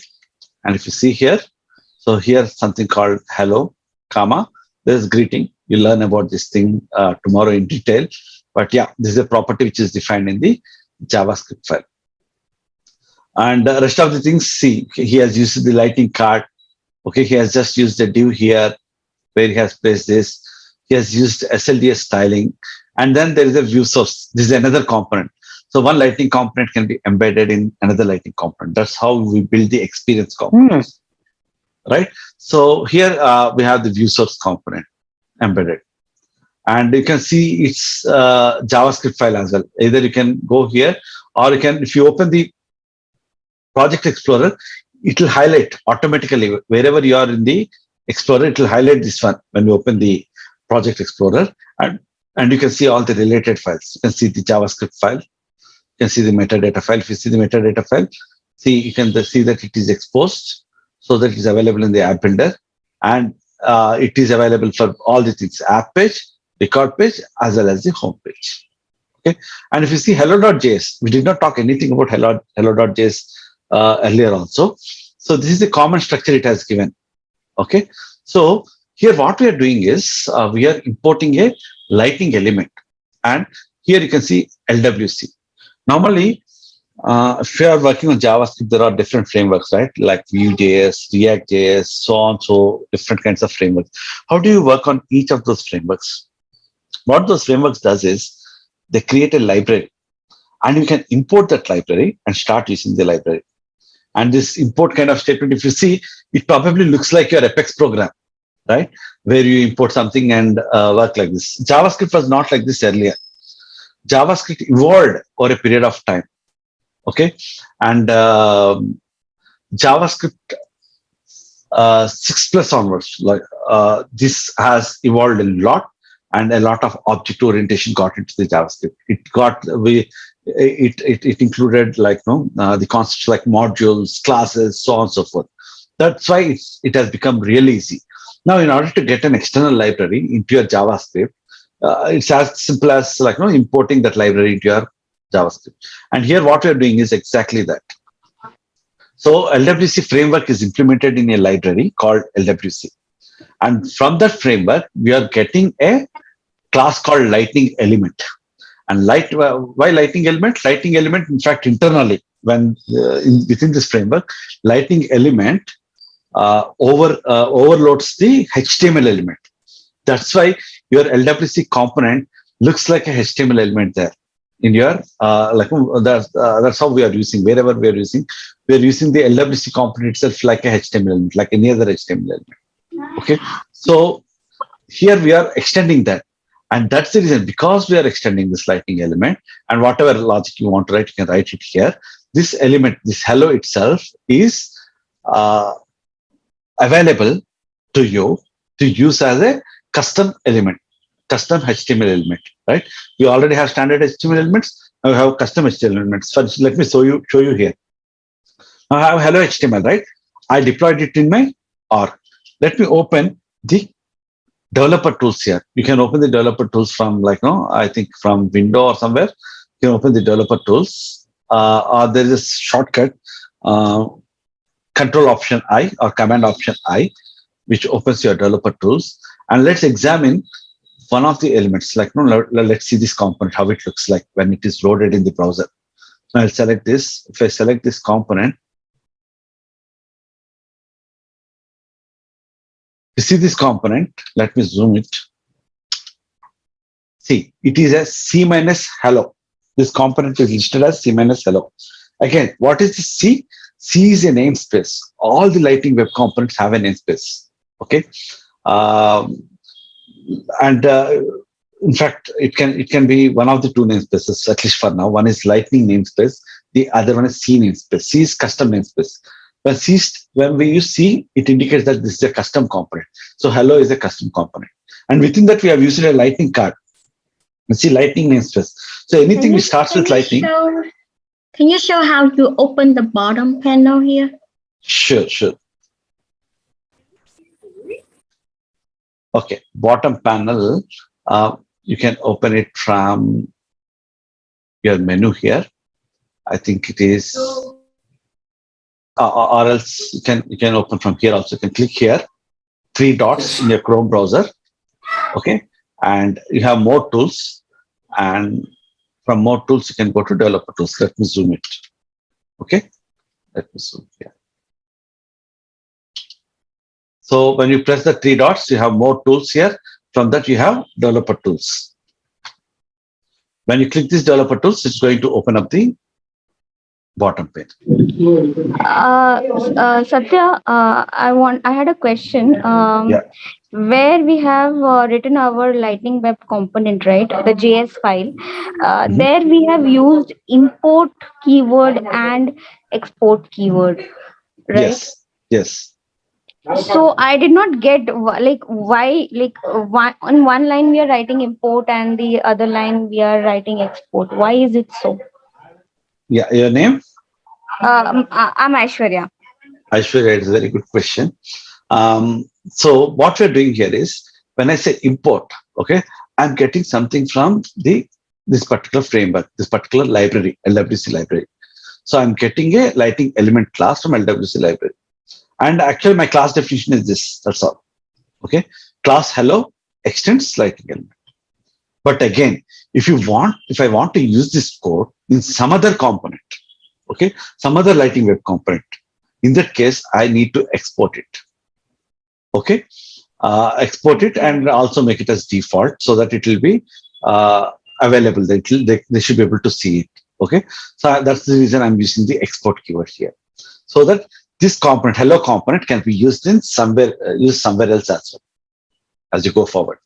And if you see here, so here something called hello, comma, there's greeting. You'll learn about this thing tomorrow in detail. But yeah, this is a property which is defined in the JavaScript file. And the rest of the things, see, he has used the lightning card. Okay, he has just used the div here, where he has placed this. He has used SLDS styling. And then there is a view source. This is another component. So one lightning component can be embedded in another lightning component. That's how we build the experience components. Right? So here we have the view source component embedded. And you can see its JavaScript file as well. Either you can go here, or you can, if you open the Project Explorer, it will highlight automatically wherever you are in the Explorer. It will highlight this one when you open the Project Explorer, and you can see all the related files. You can see the JavaScript file. You can see the metadata file. If you see the metadata file, see, you can see that it is exposed, so that it is available in the app builder, and it is available for all the things: app page, record page, as well as the home page. Okay, and if you see hello.js, we did not talk anything about hello.js earlier also. So this is the common structure it has given. Okay, so here what we are doing is we are importing a lightning element, and here you can see LWC. Normally, if you are working on JavaScript, there are different frameworks, right? Like Vue.js, React.js, so on, so different kinds of frameworks. How do you work on each of those frameworks? What those frameworks does is they create a library, and you can import that library and start using the library. And this import kind of statement, if you see, it probably looks like your Apex program, right? Where you import something and work like this. JavaScript was not like this earlier. JavaScript evolved over a period of time. Okay, and JavaScript 6+ onwards, like this has evolved a lot, and a lot of object orientation got into the JavaScript. It included like the concepts like modules, classes, so on and so forth. That's why it has become really easy. Now, in order to get an external library into your JavaScript, it's as simple as like importing that library into your JavaScript. And here what we're doing is exactly that. So LWC framework is implemented in a library called LWC. And from that framework, we are getting a class called lightning element. And why lightning element? Lightning element, in fact, internally, when within this framework, lightning element overloads the HTML element. That's why your LWC component looks like a HTML element there. In your that's how we are using, wherever we are using the LWC component itself like a HTML element, like any other HTML element. Okay, so here we are extending that, and that's the reason, because we are extending this lightning element, and whatever logic you want to write, you can write it here. This element, this hello itself, is available to you to use as a custom element, custom HTML element, right? We already have standard HTML elements. Now we have custom HTML elements. So let me show you here. Now I have hello HTML, right? I deployed it in my org. Let me open the developer tools here. You can open the developer tools from I think from window or somewhere. You can open the developer tools, or there is a shortcut, Control Option I or Command Option I, which opens your developer tools. And let's examine one of the elements. Let's see this component, how it looks like when it is loaded in the browser. So I'll select this. If I select this component, you see this component. Let me zoom it. See, it is a C-hello. This component is listed as C-hello. Again, what is the C? C is a namespace. All the Lightning Web components have a namespace. Okay. And in fact, it can be one of the two namespaces, at least for now. One is Lightning namespace. The other one is C namespace. C is custom namespace. When when we use C, it indicates that this is a custom component. So hello is a custom component. And within that, we have used a lightning card. You see lightning namespace. So anything which starts with lightning. Can you show how to open the bottom panel here? Sure. Okay, bottom panel, you can open it from your menu here. I think it is, or else you can open from here also. You can click here, 3 dots in your Chrome browser. Okay, and you have more tools, and from more tools you can go to developer tools. Let me zoom it. Okay, let me zoom here. So when you press the 3 dots, you have more tools here. From that, you have developer tools. When you click this developer tools, it's going to open up the bottom pane. Satya, I had a question. Where we have written our Lightning Web component, right? The JS file. There we have used import keyword and export keyword, right? Yes. So I did not get why on one line we are writing import and the other line we are writing export. Why is it so? Yeah, your name? I'm Aishwarya. Aishwarya, it's a very good question. So what we're doing here is when I say import, okay, I'm getting something from this particular framework, this particular library, LWC library. So I'm getting a Lightning element class from LWC library. And actually my class definition is this, that's all. Okay, class hello extends Lightning element. But again, if I want to use this code in some other component, okay, some other Lightning Web component, in that case, I need to export it. Okay, export it and also make it as default so that it will be available. They should be able to see it. Okay, so that's the reason I'm using the export keyword here, so that this component, hello component, can be used in somewhere else as well as you go forward.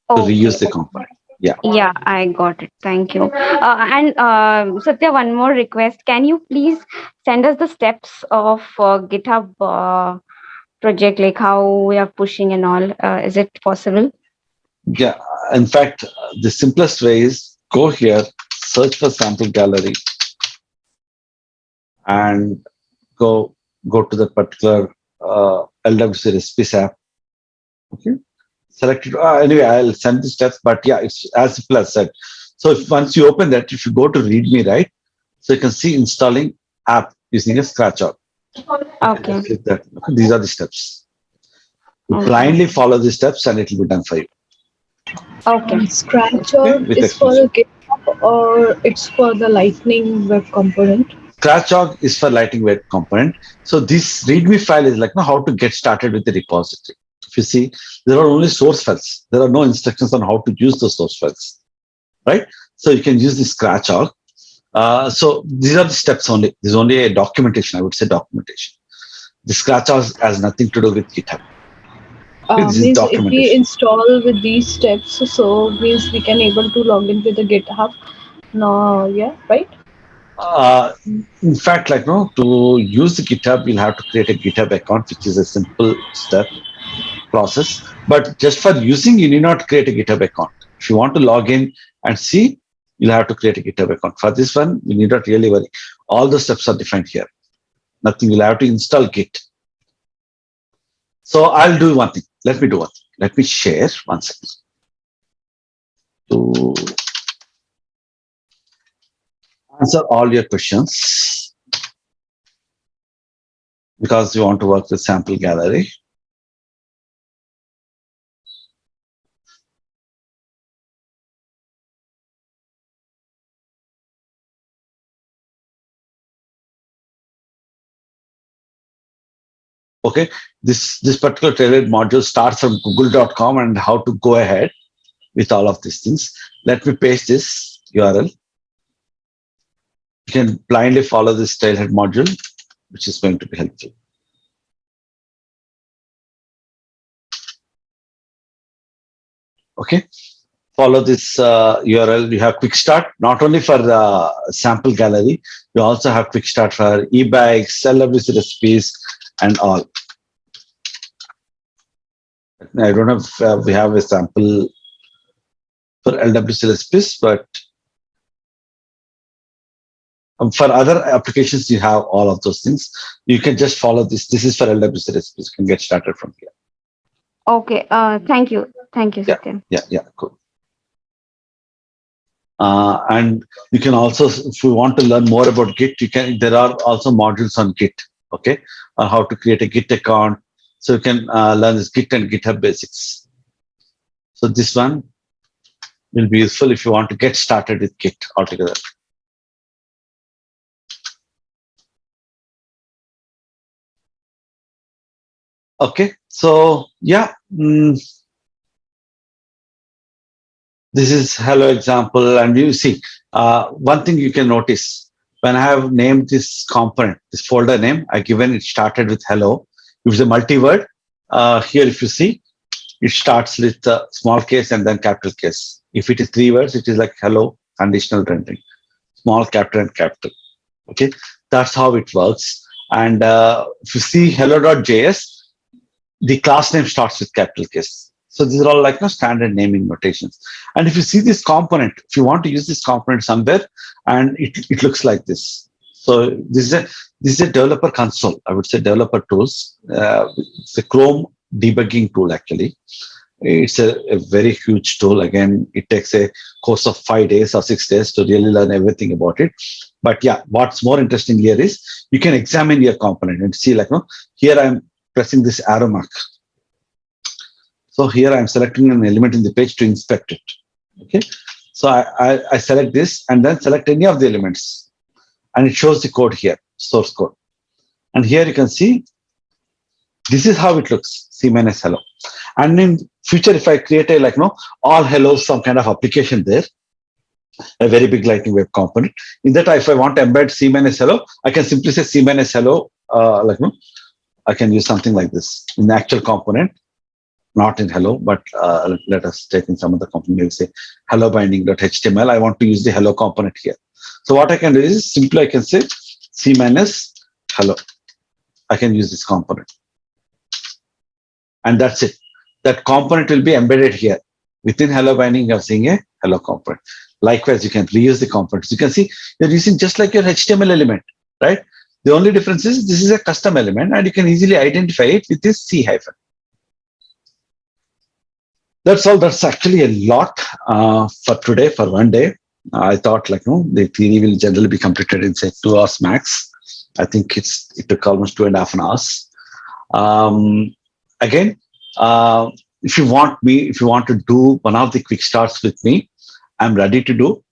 To reuse the component. Yeah, I got it. Thank you. And Satya, one more request. Can you please send us the steps of GitHub project, like how we are pushing and all? Is it possible? Yeah. In fact, the simplest way is go here, search for sample gallery, and go to the particular LWC recipes app. Okay. Select it. Anyway, I'll send the steps, but yeah, it's as simple as said. So once you open that, if you go to README, right, so you can see installing app using a scratch-out. Okay. Click that. Okay. These are the steps. You blindly follow the steps and it will be done for you. Okay. Scratch-out is for the GitHub or it's for the Lightning Web component? Scratch-out is for Lightning Web component. So this README file is like how to get started with the repository. If you see, there are only source files. There are no instructions on how to use those source files, right? So you can use the scratch-out. So these are the steps only. This is only a documentation. I would say documentation. The scratch-out has nothing to do with GitHub. Means if we install with these steps, so means we can able to log into the GitHub. No, yeah, right? In fact, to use the GitHub, you'll have to create a GitHub account, which is a simple step process. But just for using, you need not create a GitHub account. If you want to log in and see, you'll have to create a GitHub account. For this one, you need not really worry. All the steps are defined here. Nothing. You'll have to install Git. So I'll do one thing. Let me do one thing. Let me share one second. To answer all your questions, because you want to work with sample gallery. Okay, this particular tailored module starts from google.com and how to go ahead with all of these things. Let me paste this URL. You can blindly follow this tailored module, which is going to be helpful. Okay, follow this URL. You have quick start, not only for the sample gallery, you also have quick start for e-bikes, LWC recipes, and all. I don't know if we have a sample for LWC recipes, but for other applications, you have all of those things. You can just follow this. This is for LWC recipes. You can get started from here. Okay. Thank you. Thank you, Satyam. Yeah, cool. And you can also, if you want to learn more about Git, there are also modules on Git, okay, on how to create a Git account. So you can learn this Git and GitHub basics. So this one will be useful if you want to get started with Git altogether. Okay, so yeah. This is hello example, and you see one thing you can notice when I have named this component, this folder name, I given it started with hello. If it's a multi-word, here if you see, it starts with small case and then capital case. If it is 3 words, it is like hello conditional rendering, small capital and capital. Okay, that's how it works. And if you see hello.js, the class name starts with capital case. So these are all like standard naming notations. And if you see this component, if you want to use this component somewhere, and it looks like this. So this is a developer console. I would say developer tools. It's a Chrome debugging tool actually. It's a very huge tool. Again, it takes a course of 5 days or 6 days to really learn everything about it. But yeah, what's more interesting here is you can examine your component and see here I'm pressing this arrow mark. So here I'm selecting an element in the page to inspect it. Okay, so I select this and then select any of the elements, and it shows the code here, source code. And here you can see this is how it looks, C minus hello. And in future, if I create a all hello, some kind of application there, a very big Lightning Web component. In that, if I want to embed C minus hello, I can simply say C minus hello. I can use something like this in the actual component. Not in hello, but let us take in some other component. We'll say hello binding.html. I want to use the hello component here. So what I can do is simply I can say C minus hello. I can use this component. And that's it. That component will be embedded here. Within hello binding, you're seeing a hello component. Likewise, you can reuse the components. You can see you're using just like your HTML element, right? The only difference is this is a custom element and you can easily identify it with this C hyphen. That's all. That's actually a lot for today, for one day. I thought the theory will generally be completed in say 2 hours max. I think it took almost 2.5 hours. Again, if you want to do one of the quick starts with me, I'm ready to do.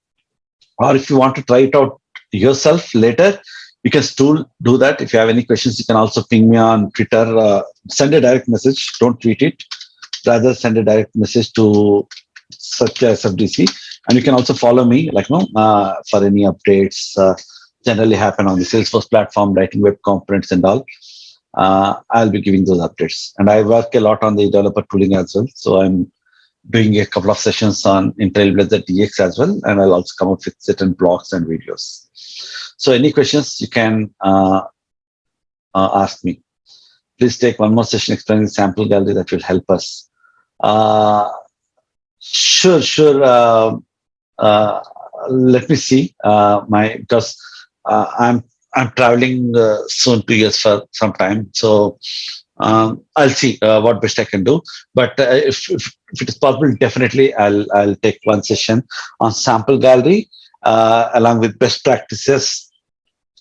Or if you want to try it out yourself later, you can still do that. If you have any questions, you can also ping me on Twitter. Send a direct message. Don't tweet it. Rather send a direct message to Sfdx, and you can also follow me for any updates generally happen on the Salesforce platform, Lightning Web components and all. I'll be giving those updates, and I work a lot on the developer tooling as well. So I'm doing a couple of sessions in Trailblazer DX as well, and I'll also come up with certain blogs and videos. So any questions you can ask me. Please take one more session explaining the sample gallery. That will help us. Sure. Let me see. Because I'm traveling soon 2 years for some time, so I'll see what best I can do. But if it is possible, definitely I'll take one session on sample gallery along with best practices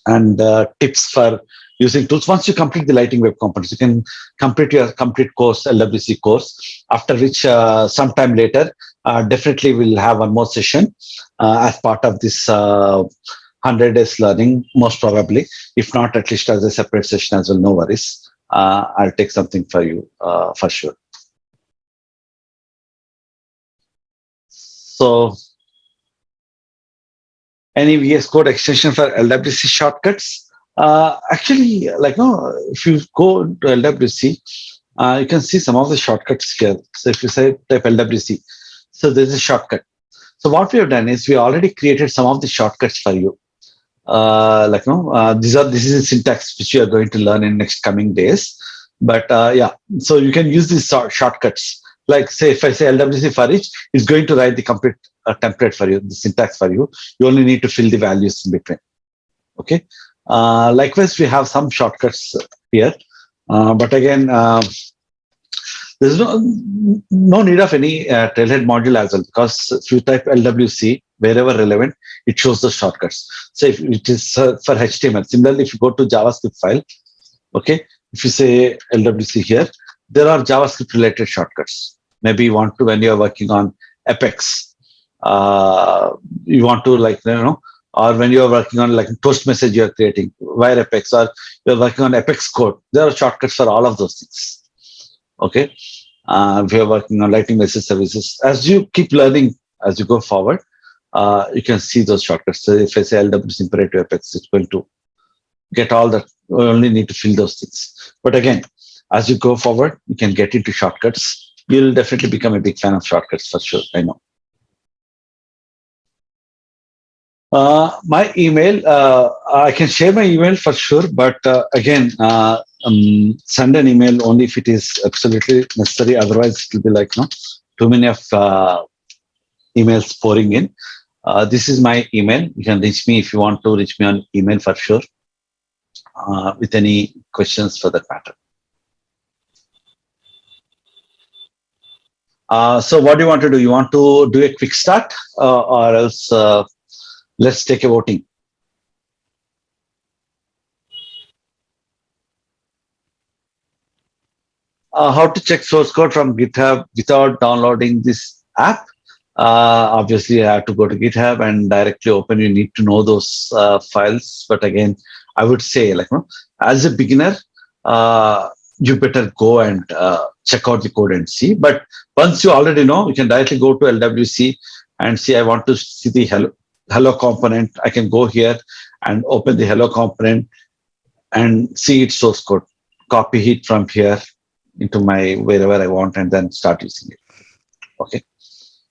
and tips for using tools. Once you complete the Lightning Web components, you can complete your complete course, LWC course, after which sometime later, definitely we'll have one more session as part of this 100 days learning, most probably. If not, at least as a separate session as well, no worries. I'll take something for you for sure. So, any VS Code extension for LWC shortcuts? Actually, if you go to LWC, you can see some of the shortcuts here. So if you say type LWC, so there's a shortcut. So what we have done is we already created some of the shortcuts for you. This is a syntax which you are going to learn in next coming days. But so you can use these shortcuts. Like say, if I say LWC for each, it's going to write the complete template for you, the syntax for you. You only need to fill the values in between. Okay. Likewise, we have some shortcuts here, but again, there's no need of any trailhead module as well, because if you type LWC wherever relevant, it shows the shortcuts. So if it is for HTML, similarly, if you go to JavaScript file, okay, if you say LWC here, there are JavaScript related shortcuts. Maybe you want to, when you are working on Apex, you want to or when you are working on post message you are creating via Apex, or you are working on Apex code, there are shortcuts for all of those things. Okay. If you are working on Lightning message services, as you keep learning, as you go forward, you can see those shortcuts. So if I say LWC imperative Apex, it's going to get all that. You only need to fill those things. But again, as you go forward, you can get into shortcuts. You'll definitely become a big fan of shortcuts for sure. I know. My email, I can share my email for sure, but again, send an email only if it is absolutely necessary. Otherwise, it will be too many of emails pouring in. This is my email. You can reach me if you want to reach me on email for sure, with any questions for that matter. So what do you want to do? You want to do a quick start or else let's take a voting. How to check source code from GitHub without downloading this app? Obviously, you have to go to GitHub and directly open. You need to know those files. But again, I would say, as a beginner, you better go and check out the code and see. But once you already know, you can directly go to LWC and see, I want to see the hello component. I can go here and open the hello component and see its source code, copy it from here into my wherever I want, and then start using it. Okay.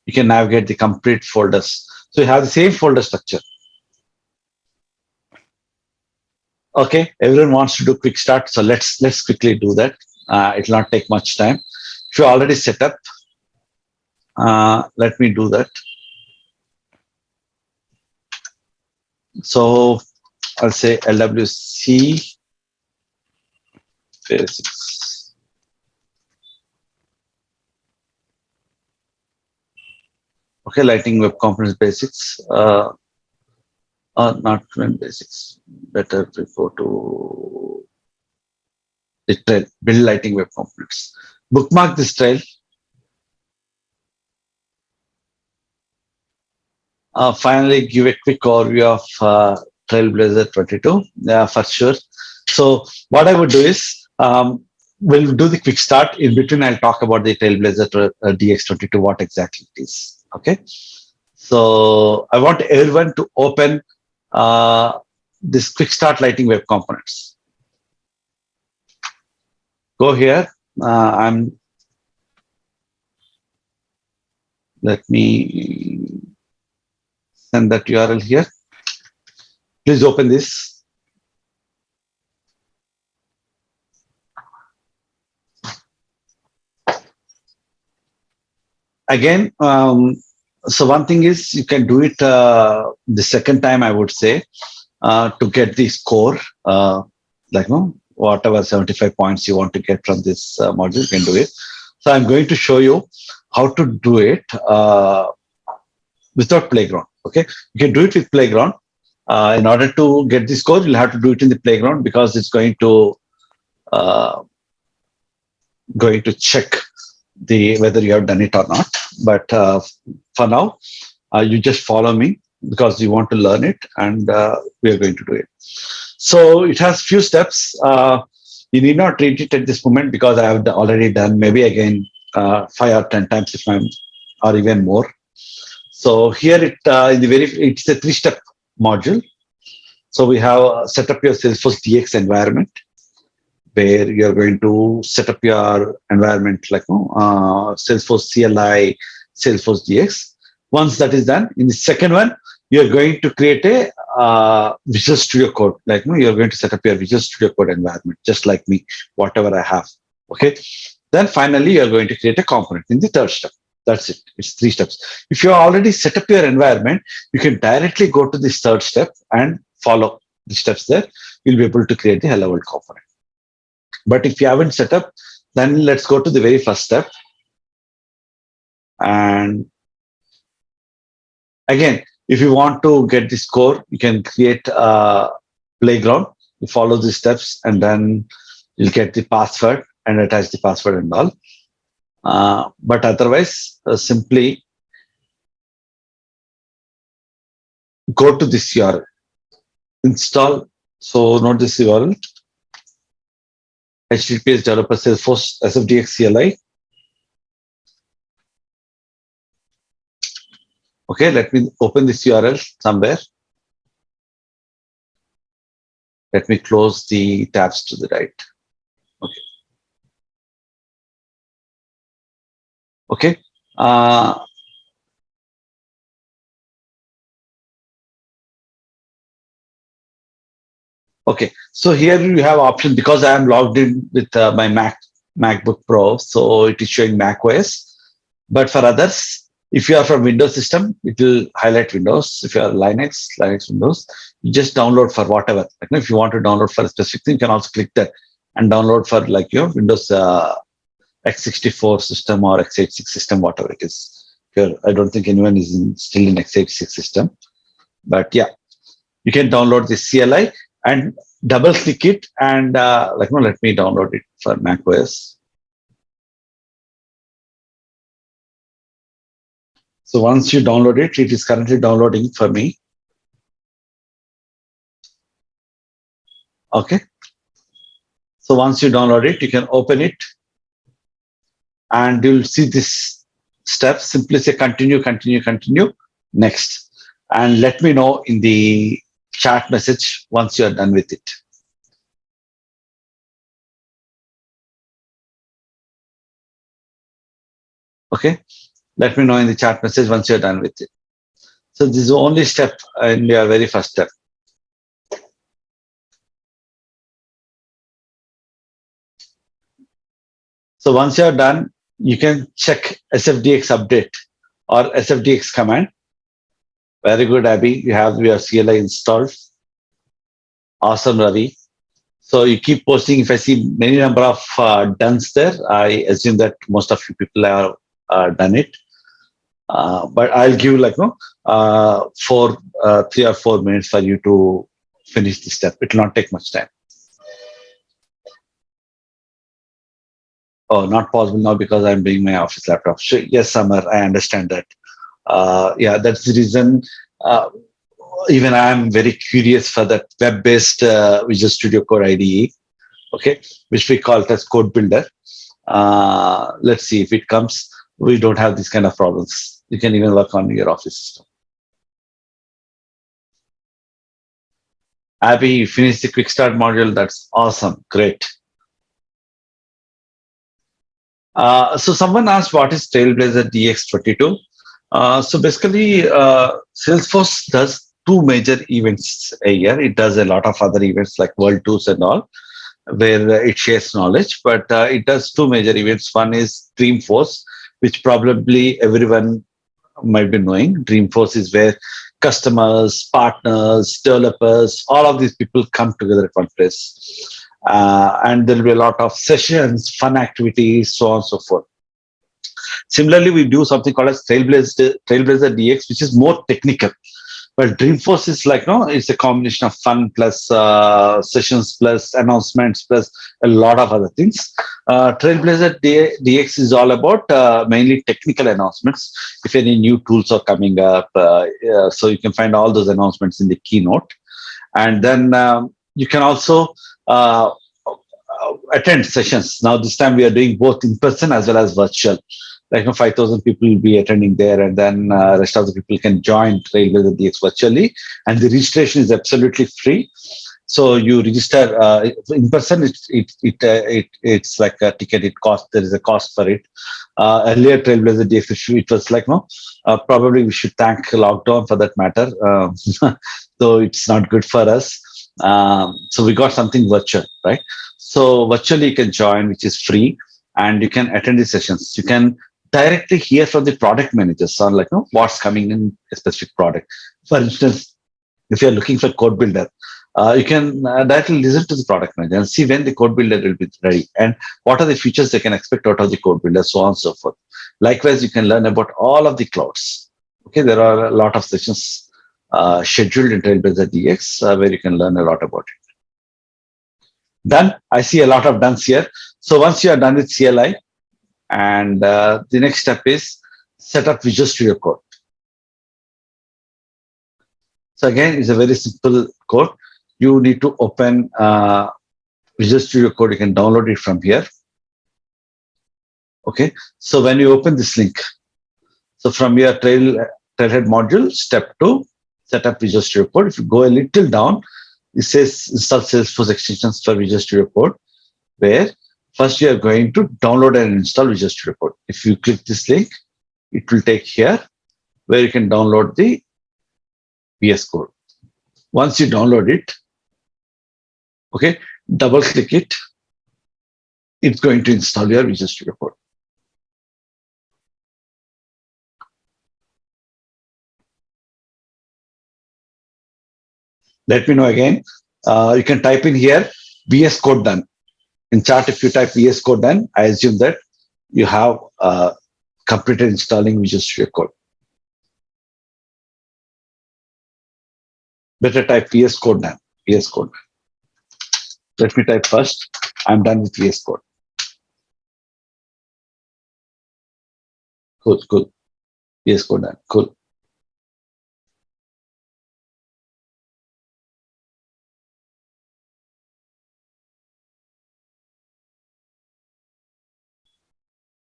You can navigate the complete folders. So you have the same folder structure. Okay, everyone wants to do quick start, so let's quickly do that. It will not take much time. If you already set up, let me do that. So I'll say LWC basics. Okay, Lightning Web Components basics. Not basics. Better to go to the trail, build Lightning Web Components. Bookmark this trail. Finally, give a quick overview of Trailblazer 22. Yeah, for sure. So what I would do is, we'll do the quick start. In between, I'll talk about the Trailblazer DX22, what exactly it is. Okay. So I want everyone to open this quick start Lightning Web Components. Go here. Let me send that URL here. Please open this. Again, so one thing is you can do it the second time, I would say, to get the score, whatever 75 points you want to get from this module, you can do it. So I'm going to show you how to do it without Playground. Okay, you can do it with Playground. In order to get the score, you'll have to do it in the Playground because it's going to check whether you have done it or not. But for now, you just follow me because you want to learn it, and we are going to do it. So it has few steps. You need not read it at this moment because I have already done maybe again 5 or 10 times if I'm, or even more. So here it's a 3-step module. So we have set up your Salesforce DX environment, where you're going to set up your environment like Salesforce CLI, Salesforce DX. Once that is done, in the second one, you're going to create a Visual Studio Code. Like, you're going to set up your Visual Studio Code environment, just like me, whatever I have. Okay. Then finally, you're going to create a component in the third step. That's it. It's 3 steps. If you already set up your environment, you can directly go to this third step and follow the steps there. You'll be able to create the hello world component. But if you haven't set up, then let's go to the very first step. And again, if you want to get the score, you can create a playground. You follow the steps, and then you'll get the password and attach the password and all. But otherwise, simply go to this URL, install. So note this URL, HTTPS developer Salesforce Sfdx CLI. Okay, let me open this URL somewhere. Let me close the tabs to the right. Okay. Okay. Okay. So here you have option, because I am logged in with my MacBook Pro, so it is showing Mac OS. But for others, if you are from Windows system, it will highlight Windows. If you are Linux Windows, you just download for whatever. Like, if you want to download for a specific thing, you can also click that and download for like your Windows x64 system or x86 system, whatever it is. I don't think anyone is still in x86 system, but yeah, you can download this CLI and double click it and let me download it for Mac OS. So once you download it, it is currently downloading for me. Okay. So once you download it, you can open it and you'll see this step. Simply say continue, continue, continue, next. And let me know in the chat message once you're done with it. Okay. Let me know in the chat message once you're done with it. So this is the only step in your very first step. So once you're done, you can check Sfdx update or Sfdx command. Very good, Abby. You have your CLI installed. Awesome, Ravi. So you keep posting. If I see many number of dones there, I assume that most of you people have done it. But I'll give 3 or 4 minutes for you to finish the step. It will not take much time. Oh, not possible now because I'm doing my office laptop. Sure. Yes, Summer, I understand that. Yeah, that's the reason. Even I'm very curious for that web-based Visual Studio Code IDE, okay, which we call it as Code Builder. Let's see if it comes. We don't have these kind of problems. You can even work on your office system. Abby, you finished the quick start module. That's awesome. Great. So someone asked, what is Trailblazer DX22? So basically, Salesforce does 2 major events a year. It does a lot of other events like World Tours and all, where it shares knowledge, but it does 2 major events. One is Dreamforce, which probably everyone might be knowing. Dreamforce is where customers, partners, developers, all of these people come together at one place. And there'll be a lot of sessions, fun activities, so on and so forth. Similarly, we do something called as Trailblazer DX, which is more technical. But Dreamforce is it's a combination of fun plus sessions plus announcements plus a lot of other things. Trailblazer DX is all about mainly technical announcements. If any new tools are coming up, so you can find all those announcements in the keynote. And then you can also attend sessions. Now, this time we are doing both in person as well as virtual. 5,000 people will be attending there, and then rest of the people can join Trailblazer DX virtually. And the registration is absolutely free. So you register in person. It's like a ticket. It costs. There is a cost for it. Earlier, Trailblazer DX, it was like no. Probably we should thank lockdown for that matter. So it's not good for us. So we got something virtual, right? So virtually you can join, which is free, and you can attend the sessions. You can directly hear from the product managers on like what's coming in a specific product. For instance, if you're looking for code builder, you can directly listen to the product manager and see when the code builder will be ready and what are the features they can expect out of the code builder, so on and so forth. Likewise, you can learn about all of the clouds. Okay, there are a lot of sessions scheduled in Trailblazer DX where you can learn a lot about it. Done. I see a lot of dones here. So once you are done with CLI, and the next step is set up Visual Studio Code. So again, it's a very simple code. You need to open Visual Studio Code. You can download it from here. Okay. So when you open this link, so from your Trailhead module, step 2, set up Visual Studio Code. If you go a little down, it says install Salesforce extensions for Visual Studio Code, where first you are going to download and install Visual Studio Code. If you click this link, it will take here where you can download the VS Code. Once you download it, okay, double click it, it's going to install your Visual Studio Code. Let me know again. You can type in here VS Code done. In chat, if you type VS Code done, I assume that you have completed installing Visual Studio Code. Better type VS Code done. VS Code. Let me type first. I'm done with VS Code. Cool, cool. VS Code done. Cool.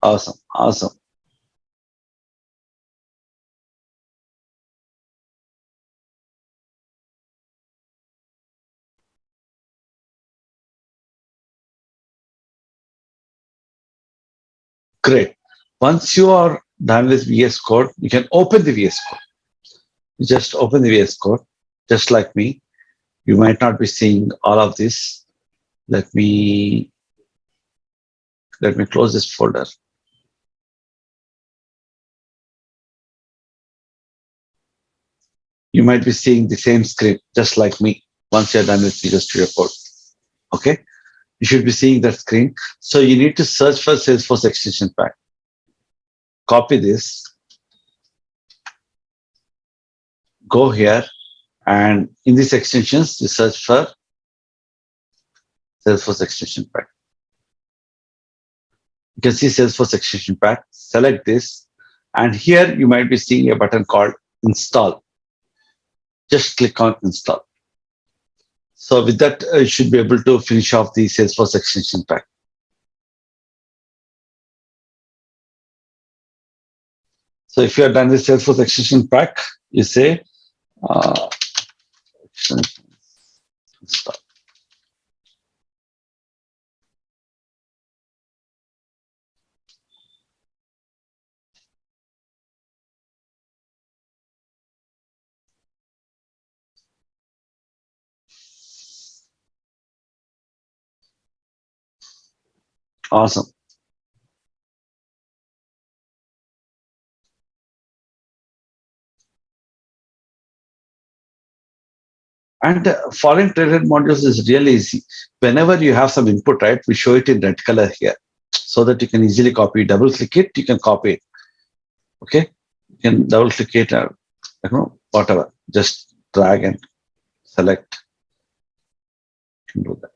Awesome, awesome. Great. Once you are done with VS Code, you can open the VS Code. You just open the VS Code, just like me. You might not be seeing all of this. Let me close this folder. You might be seeing the same script, just like me, once you're done with Visual Studio Code. Okay? You should be seeing that screen. So you need to search for Salesforce extension pack. Copy this. Go here. And in these extensions, you search for Salesforce extension pack. You can see Salesforce extension pack. Select this. And here you might be seeing a button called install. Just click on install. So with that, you should be able to finish off the Salesforce extension pack. So if you are done with Salesforce extension pack, you say install. Awesome. And following Trailhead modules is really easy. Whenever you have some input, right, we show it in red color here so that you can easily copy. Double click it, you can copy it. Okay, you can double click it, whatever. Just drag and select. You can do that.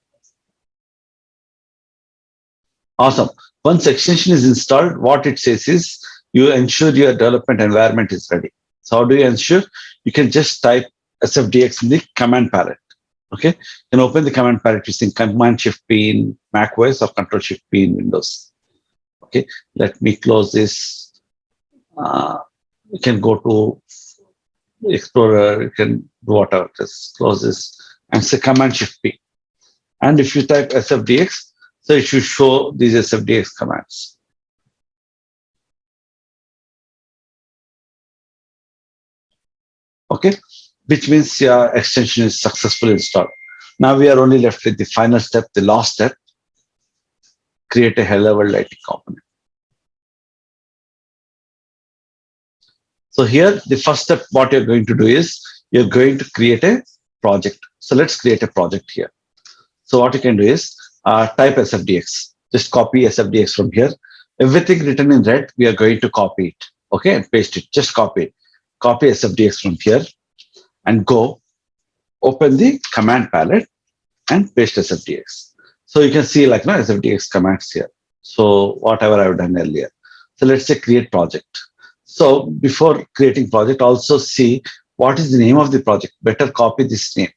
Awesome. Once extension is installed, what it says is you ensure your development environment is ready. So how do you ensure? You can just type Sfdx in the command palette. Okay, you can open the command palette using Command Shift P in Mac OS or Control Shift P in Windows. Okay, let me close this. You can go to Explorer, you can do whatever, just close this and say Command Shift P. And if you type Sfdx, so it should show these Sfdx commands. Okay, which means your extension is successfully installed. Now we are only left with the final step, the last step, create a high-level lighting component. So here, the first step, what you're going to do is, you're going to create a project. So let's create a project here. So what you can do is, type Sfdx. Just copy Sfdx from here. Everything written in red, we are going to copy it. Okay, and paste it. Just copy it. Copy Sfdx from here and go open the command palette and paste Sfdx. So you can see like Sfdx commands here. So whatever I've done earlier. So let's say create project. So before creating project, also see what is the name of the project. Better copy this name.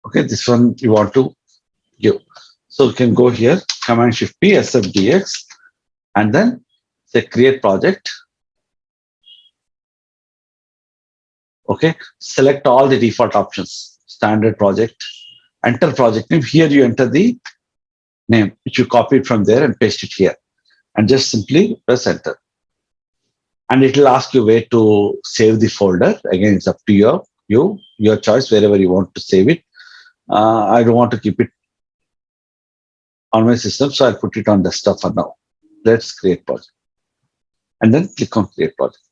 Okay, this one you want to give. So you can go here, Command Shift P, Sfdx, and then say create project. Okay, select all the default options, standard project, enter project name. Here you enter the name, which you copied from there and paste it here. And just simply press enter. And it will ask you where to save the folder. Again, it's up to your choice, wherever you want to save it. I don't want to keep it on my system, so I'll put it on desktop for now. Let's create project. And then click on create project.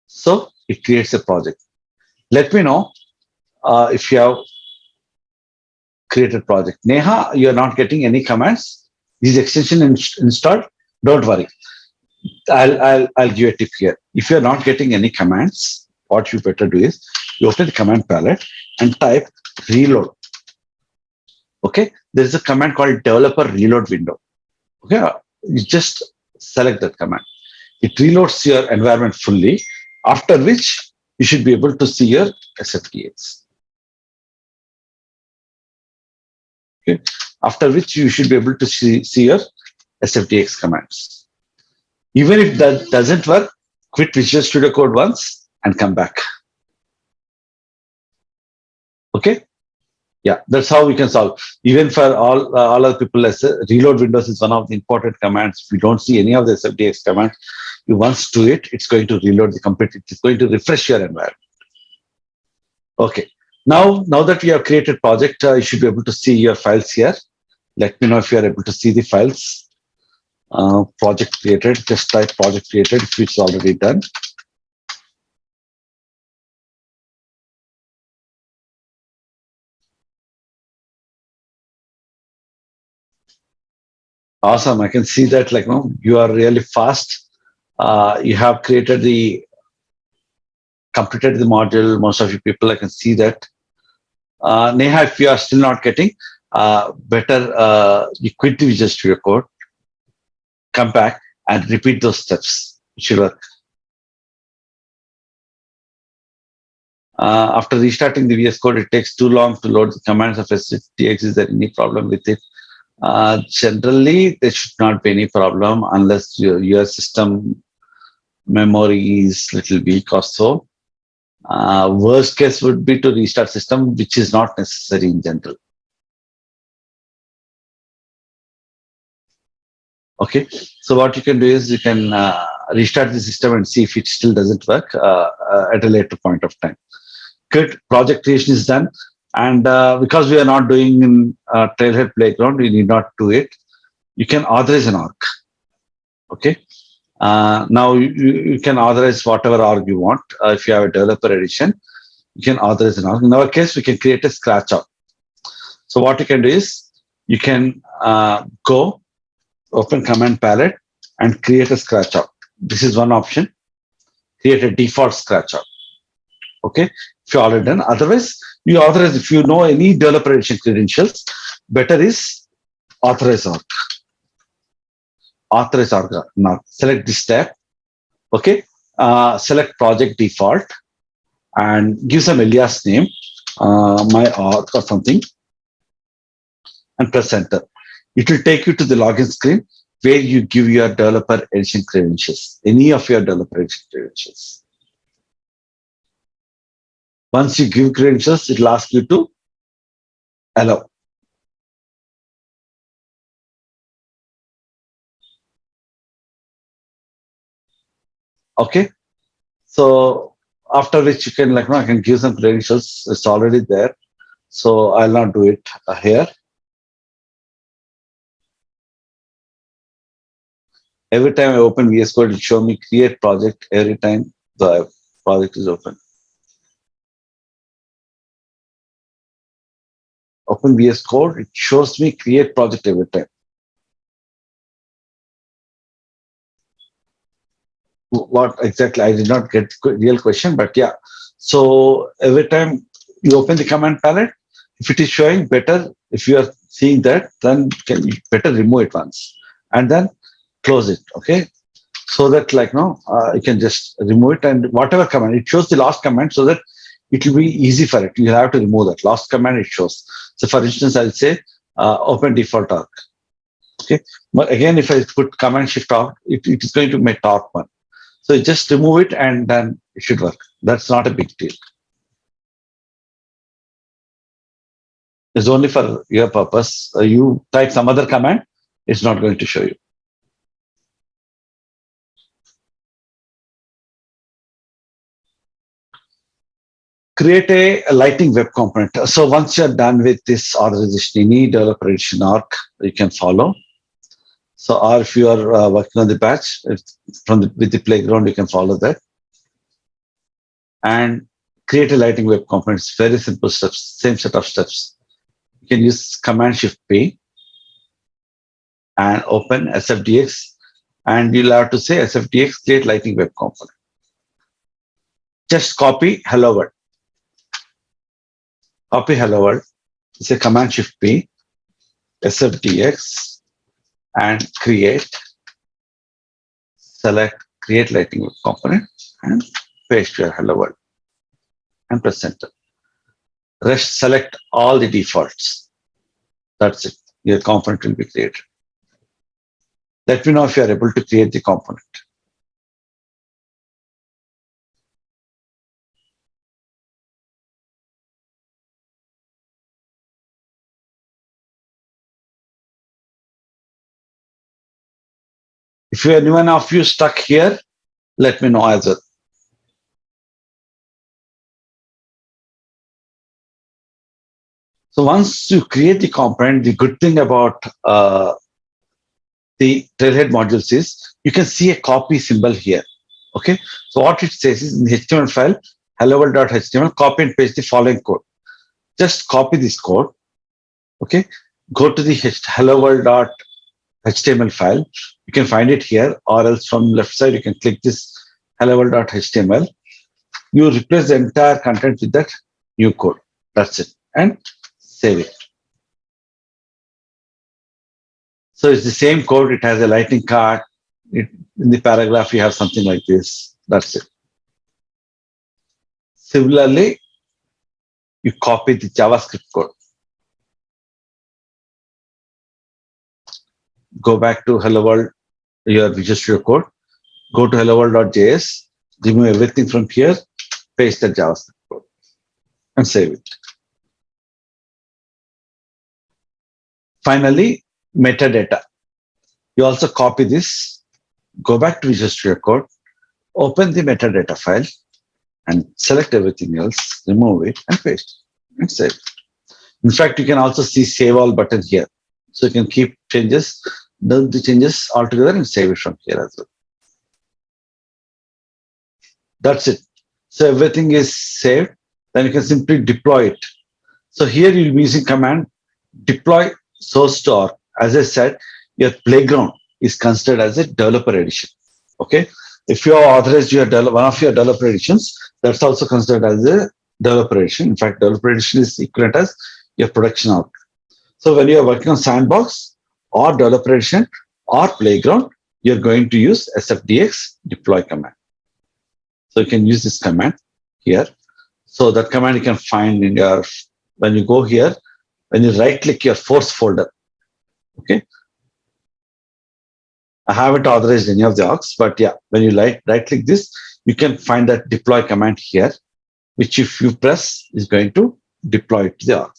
So it creates a project. Let me know if you have created project. Neha, you're not getting any commands. Is extension installed? Don't worry. I'll give a tip here. If you're not getting any commands, what you better do is you open the command palette and type reload. Okay, there is a command called developer reload window. Okay, you just select that command. It reloads your environment fully, after which you should be able to see your Sfdx. Okay, after which you should be able to see your Sfdx commands. Even if that doesn't work, quit Visual Studio Code once and come back. Okay. Yeah, that's how we can solve. Even for all other people, reload windows is one of the important commands. If you don't see any of the Sfdx commands, you once do it, it's going to reload the complete. It's going to refresh your environment. Okay. Now that we have created project, you should be able to see your files here. Let me know if you are able to see the files. Project created. Just type project created if it's already done. Awesome. I can see that you are really fast. You have completed the module. Most of you people, I can see that. Neha, if you are still not getting, better you quit the Visual Studio Code, come back and repeat those steps. It should work. After restarting the VS Code, it takes too long to load the commands of Sfdx. Is there any problem with it? Generally, there should not be any problem unless your system memory is little weak or so. Worst case would be to restart system, which is not necessary in general. Okay, so what you can do is you can restart the system and see if it still doesn't work at a later point of time. Good, project creation is done. And because we are not doing in Trailhead Playground, we need not do it. You can authorize an org. Okay. Now you can authorize whatever org you want. If you have a developer edition, you can authorize an org. In our case, we can create a scratch out. So what you can do is you can go open command palette and create a scratch out. This is one option. Create a default scratch out. Okay. If you're already done, otherwise you authorize, if you know any developer edition credentials, better is authorize org. Authorize org. Now select this tab. Okay. Select project default and give some alias name, my org or something, and press enter. It will take you to the login screen where you give your developer edition credentials, any of your developer edition credentials. Once you give credentials, it will ask you to allow. Okay. So after which you can I can give some credentials. It's already there. So I'll not do it here. Every time I open VS Code, it will show me create project every time the project is open. Open VS Code, it shows me create project every time. What exactly? I did not get real question, but yeah. So every time you open the command palette, if it is showing better, if you are seeing that, then you better remove it once and then close it. Okay. So that you can just remove it, and whatever command, it shows the last command so that it will be easy for it. You have to remove that last command it shows. So for instance, I'll say open default arc. Okay. But again, if I put command shift arc, it is going to make arc one. So just remove it and then it should work. That's not a big deal. It's only for your purpose. You type some other command, it's not going to show you. Create a Lightning web component. So once you're done with this authorization, any developer edition arc, you can follow. So, or if you are working on the batch with the playground, you can follow that. And create a Lightning web component. It's very simple steps, same set of steps. You can use Command Shift P and open Sfdx, and you'll have to say Sfdx create Lightning web component. Just copy hello world. Copy hello world. Say Command Shift P, Sfdx, and select create Lightning web component and paste your hello world and press enter. Rest select all the defaults. That's it. Your component will be created. Let me know if you are able to create the component. If anyone of you stuck here, let me know as well. So once you create the component, the good thing about the Trailhead modules is you can see a copy symbol here. Okay. So what it says is in the HTML file, hello-world.html, copy and paste the following code. Just copy this code. Okay. Go to the hello-world.html file. You can find it here, or else from left side, you can click this hello-world.html. You replace the entire content with that new code. That's it. And save it. So it's the same code. It has a lightning card. In the paragraph, you have something like this. That's it. Similarly, you copy the JavaScript code. Go back to hello world, your Visual Studio Code. Go to hello-world.js. Remove everything from here. Paste the JavaScript code and save it. Finally, metadata. You also copy this, go back to Visual Studio Code, open the metadata file, and select everything else, remove it, and paste it, and save it. In fact, you can also see Save All button here. So you can keep changes, do the changes all together, and save it from here as well. That's it. So everything is saved. Then you can simply deploy it. So here you'll be using command deploy source to org. As I said, your playground is considered as a developer edition. Okay. If you have authorized your one of your developer editions, that's also considered as a developer edition. In fact, developer edition is equivalent as your production org. So when you are working on Sandbox or developer edition or playground, you're going to use Sfdx deploy command. So you can use this command here. So that command you can find in your, when you go here, when you right click your force folder. Okay. I haven't authorized any of the orgs, but yeah, when you right click this, you can find that deploy command here. which if you press is going to deploy it to the org.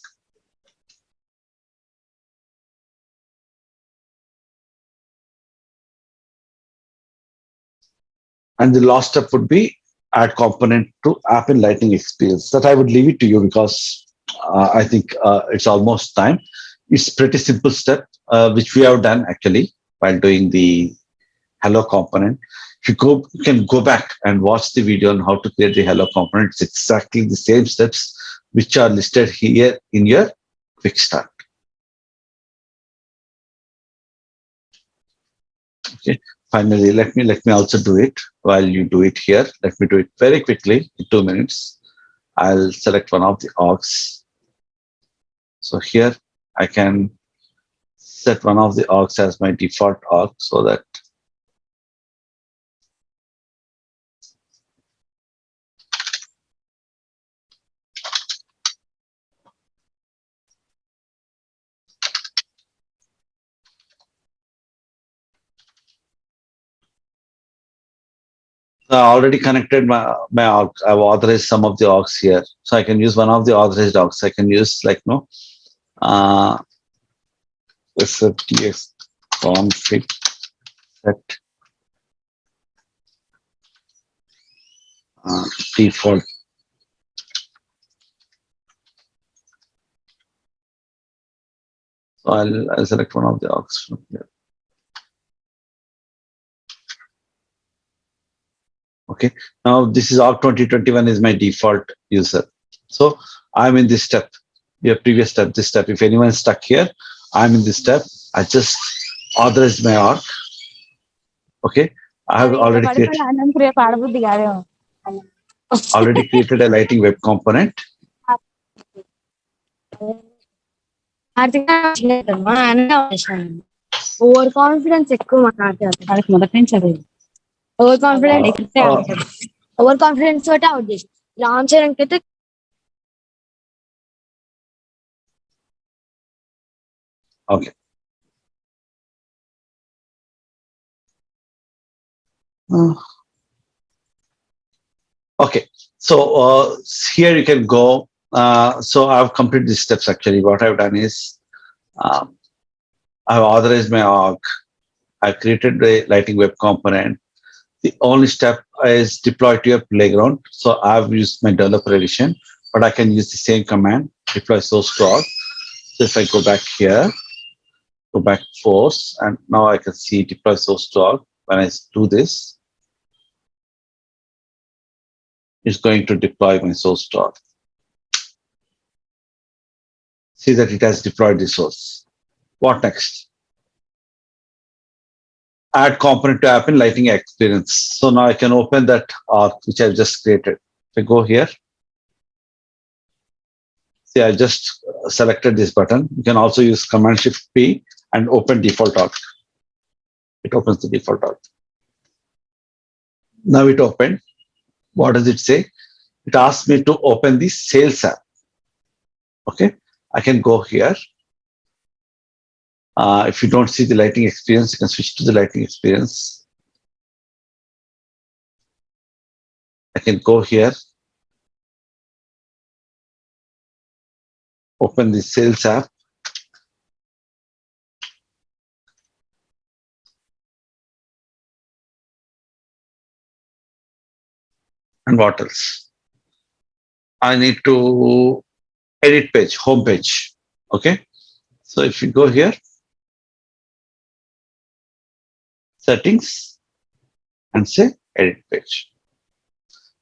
And the last step would be add component to app in Lightning experience. That I would leave it to you because I think it's almost time. It's pretty simple step, which we have done actually while doing the hello component. If you can go back and watch the video on how to create the hello component. It's exactly the same steps which are listed here in your quick start. Okay. Finally, let me also do it while you do it here. Let me do it very quickly in 2 minutes. I'll select one of the orgs. So here I can set one of the orgs as my default org so that I already connected my org. I've authorized some of the orgs here. So I can use one of the authorized orgs. I can use like Sfdx config set default. So I'll select one of the orgs from here. Okay, now this is org 2021 is my default user. So I'm in this step, your previous step, this step. If anyone is stuck here, I'm in this step. I just authorized my org. Okay, I have already created a Lightning web component. Overconfidence ఎక్కువ మాట్లాడతారు వాళ్ళకి మొదటి నుంచి అది overconfidence తోటి out చేసి launch చేయడానికైతే Okay. Okay, so here you can go. So I've completed these steps actually. What I've done is I've authorized my org. I created the Lightning web component. The only step is deploy to your playground. So I've used my developer edition, but I can use the same command, deploy source to org. So if I go back here, go back force, and now I can see deploy source to org. When I do this, it's going to deploy my source to org. See that it has deployed the source. What next? Add component to app in Lightning experience. So now I can open that org which I've just created. If I go here, see I just selected this button. You can also use Command Shift P and open default org. It opens the default org. Now it opened. What does it say? It asks me to open the sales app. Okay, I can go here. If you don't see the Lightning experience, you can switch to the Lightning experience. I can go here, open the sales app. And what else? I need to edit page, home page. Okay, so if you go here, settings, and say edit page.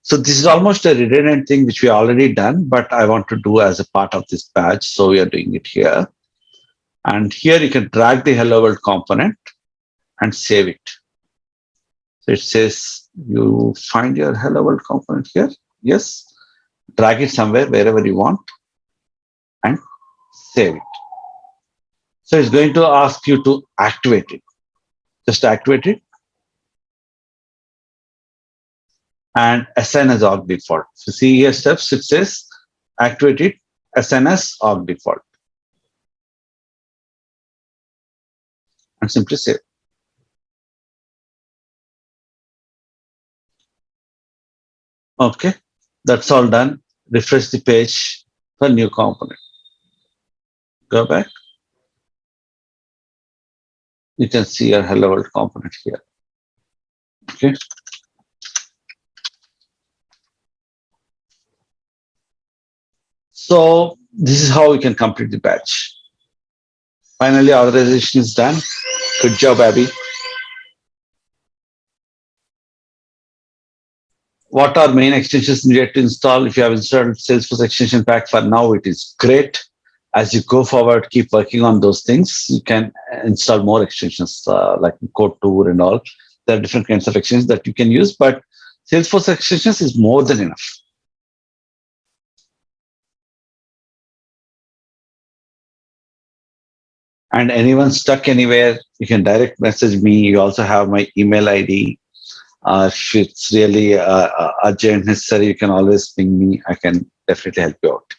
So this is almost a redundant thing which we already done, but I want to do as a part of this batch. So we are doing it here. And here you can drag the hello world component and save it. So it says you find your hello world component here. Yes. Drag it somewhere, wherever you want, and save it. So it's going to ask you to activate it. Just activate it and assign as org default. So see here steps, it says activate it, assign as org default. And simply save. Okay, that's all done. refresh the page for new component. Go back. You can see your hello world component here. Okay. So this is how we can complete the batch. Finally, authorization is done. Good job, Abby. What are main extensions needed to install? If you have installed Salesforce extension pack for now, it is great. As you go forward, keep working on those things. You can install more extensions like Code Tour and all. There are different kinds of extensions that you can use, but Salesforce extensions is more than enough. And anyone stuck anywhere, you can direct message me. You also have my email ID. If it's really urgent, necessary, you can always ping me. I can definitely help you out.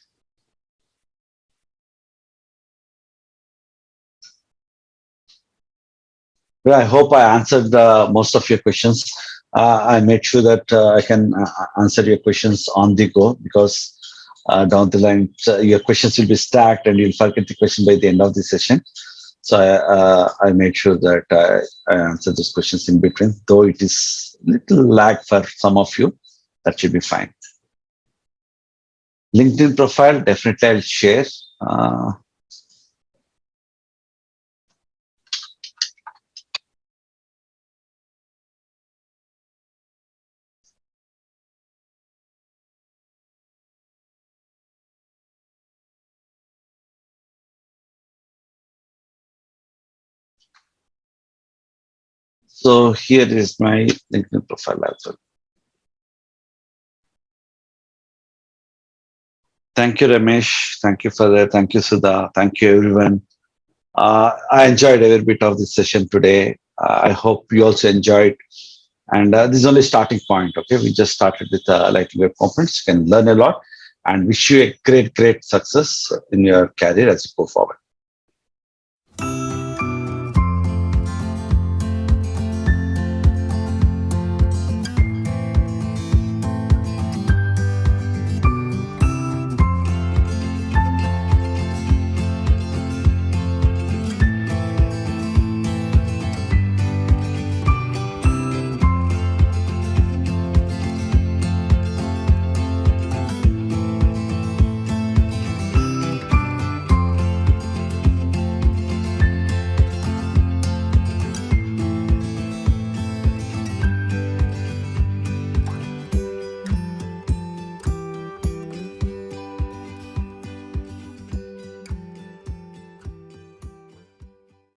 Well, I hope I answered most of your questions. I made sure that I can answer your questions on the go, because down the line, your questions will be stacked and you'll forget the question by the end of the session. So I made sure that I answered those questions in between, though it is a little lag for some of you. That should be fine. LinkedIn profile, definitely I'll share. So here is my LinkedIn profile as well. Thank you, Ramesh. Thank you for that. Thank you, Sudha. Thank you, everyone. I enjoyed every bit of this session today. I hope you also enjoyed. And this is only starting point. Okay, we just started with Lightning Web Components. You can learn a lot, and wish you a great success in your career as you go forward.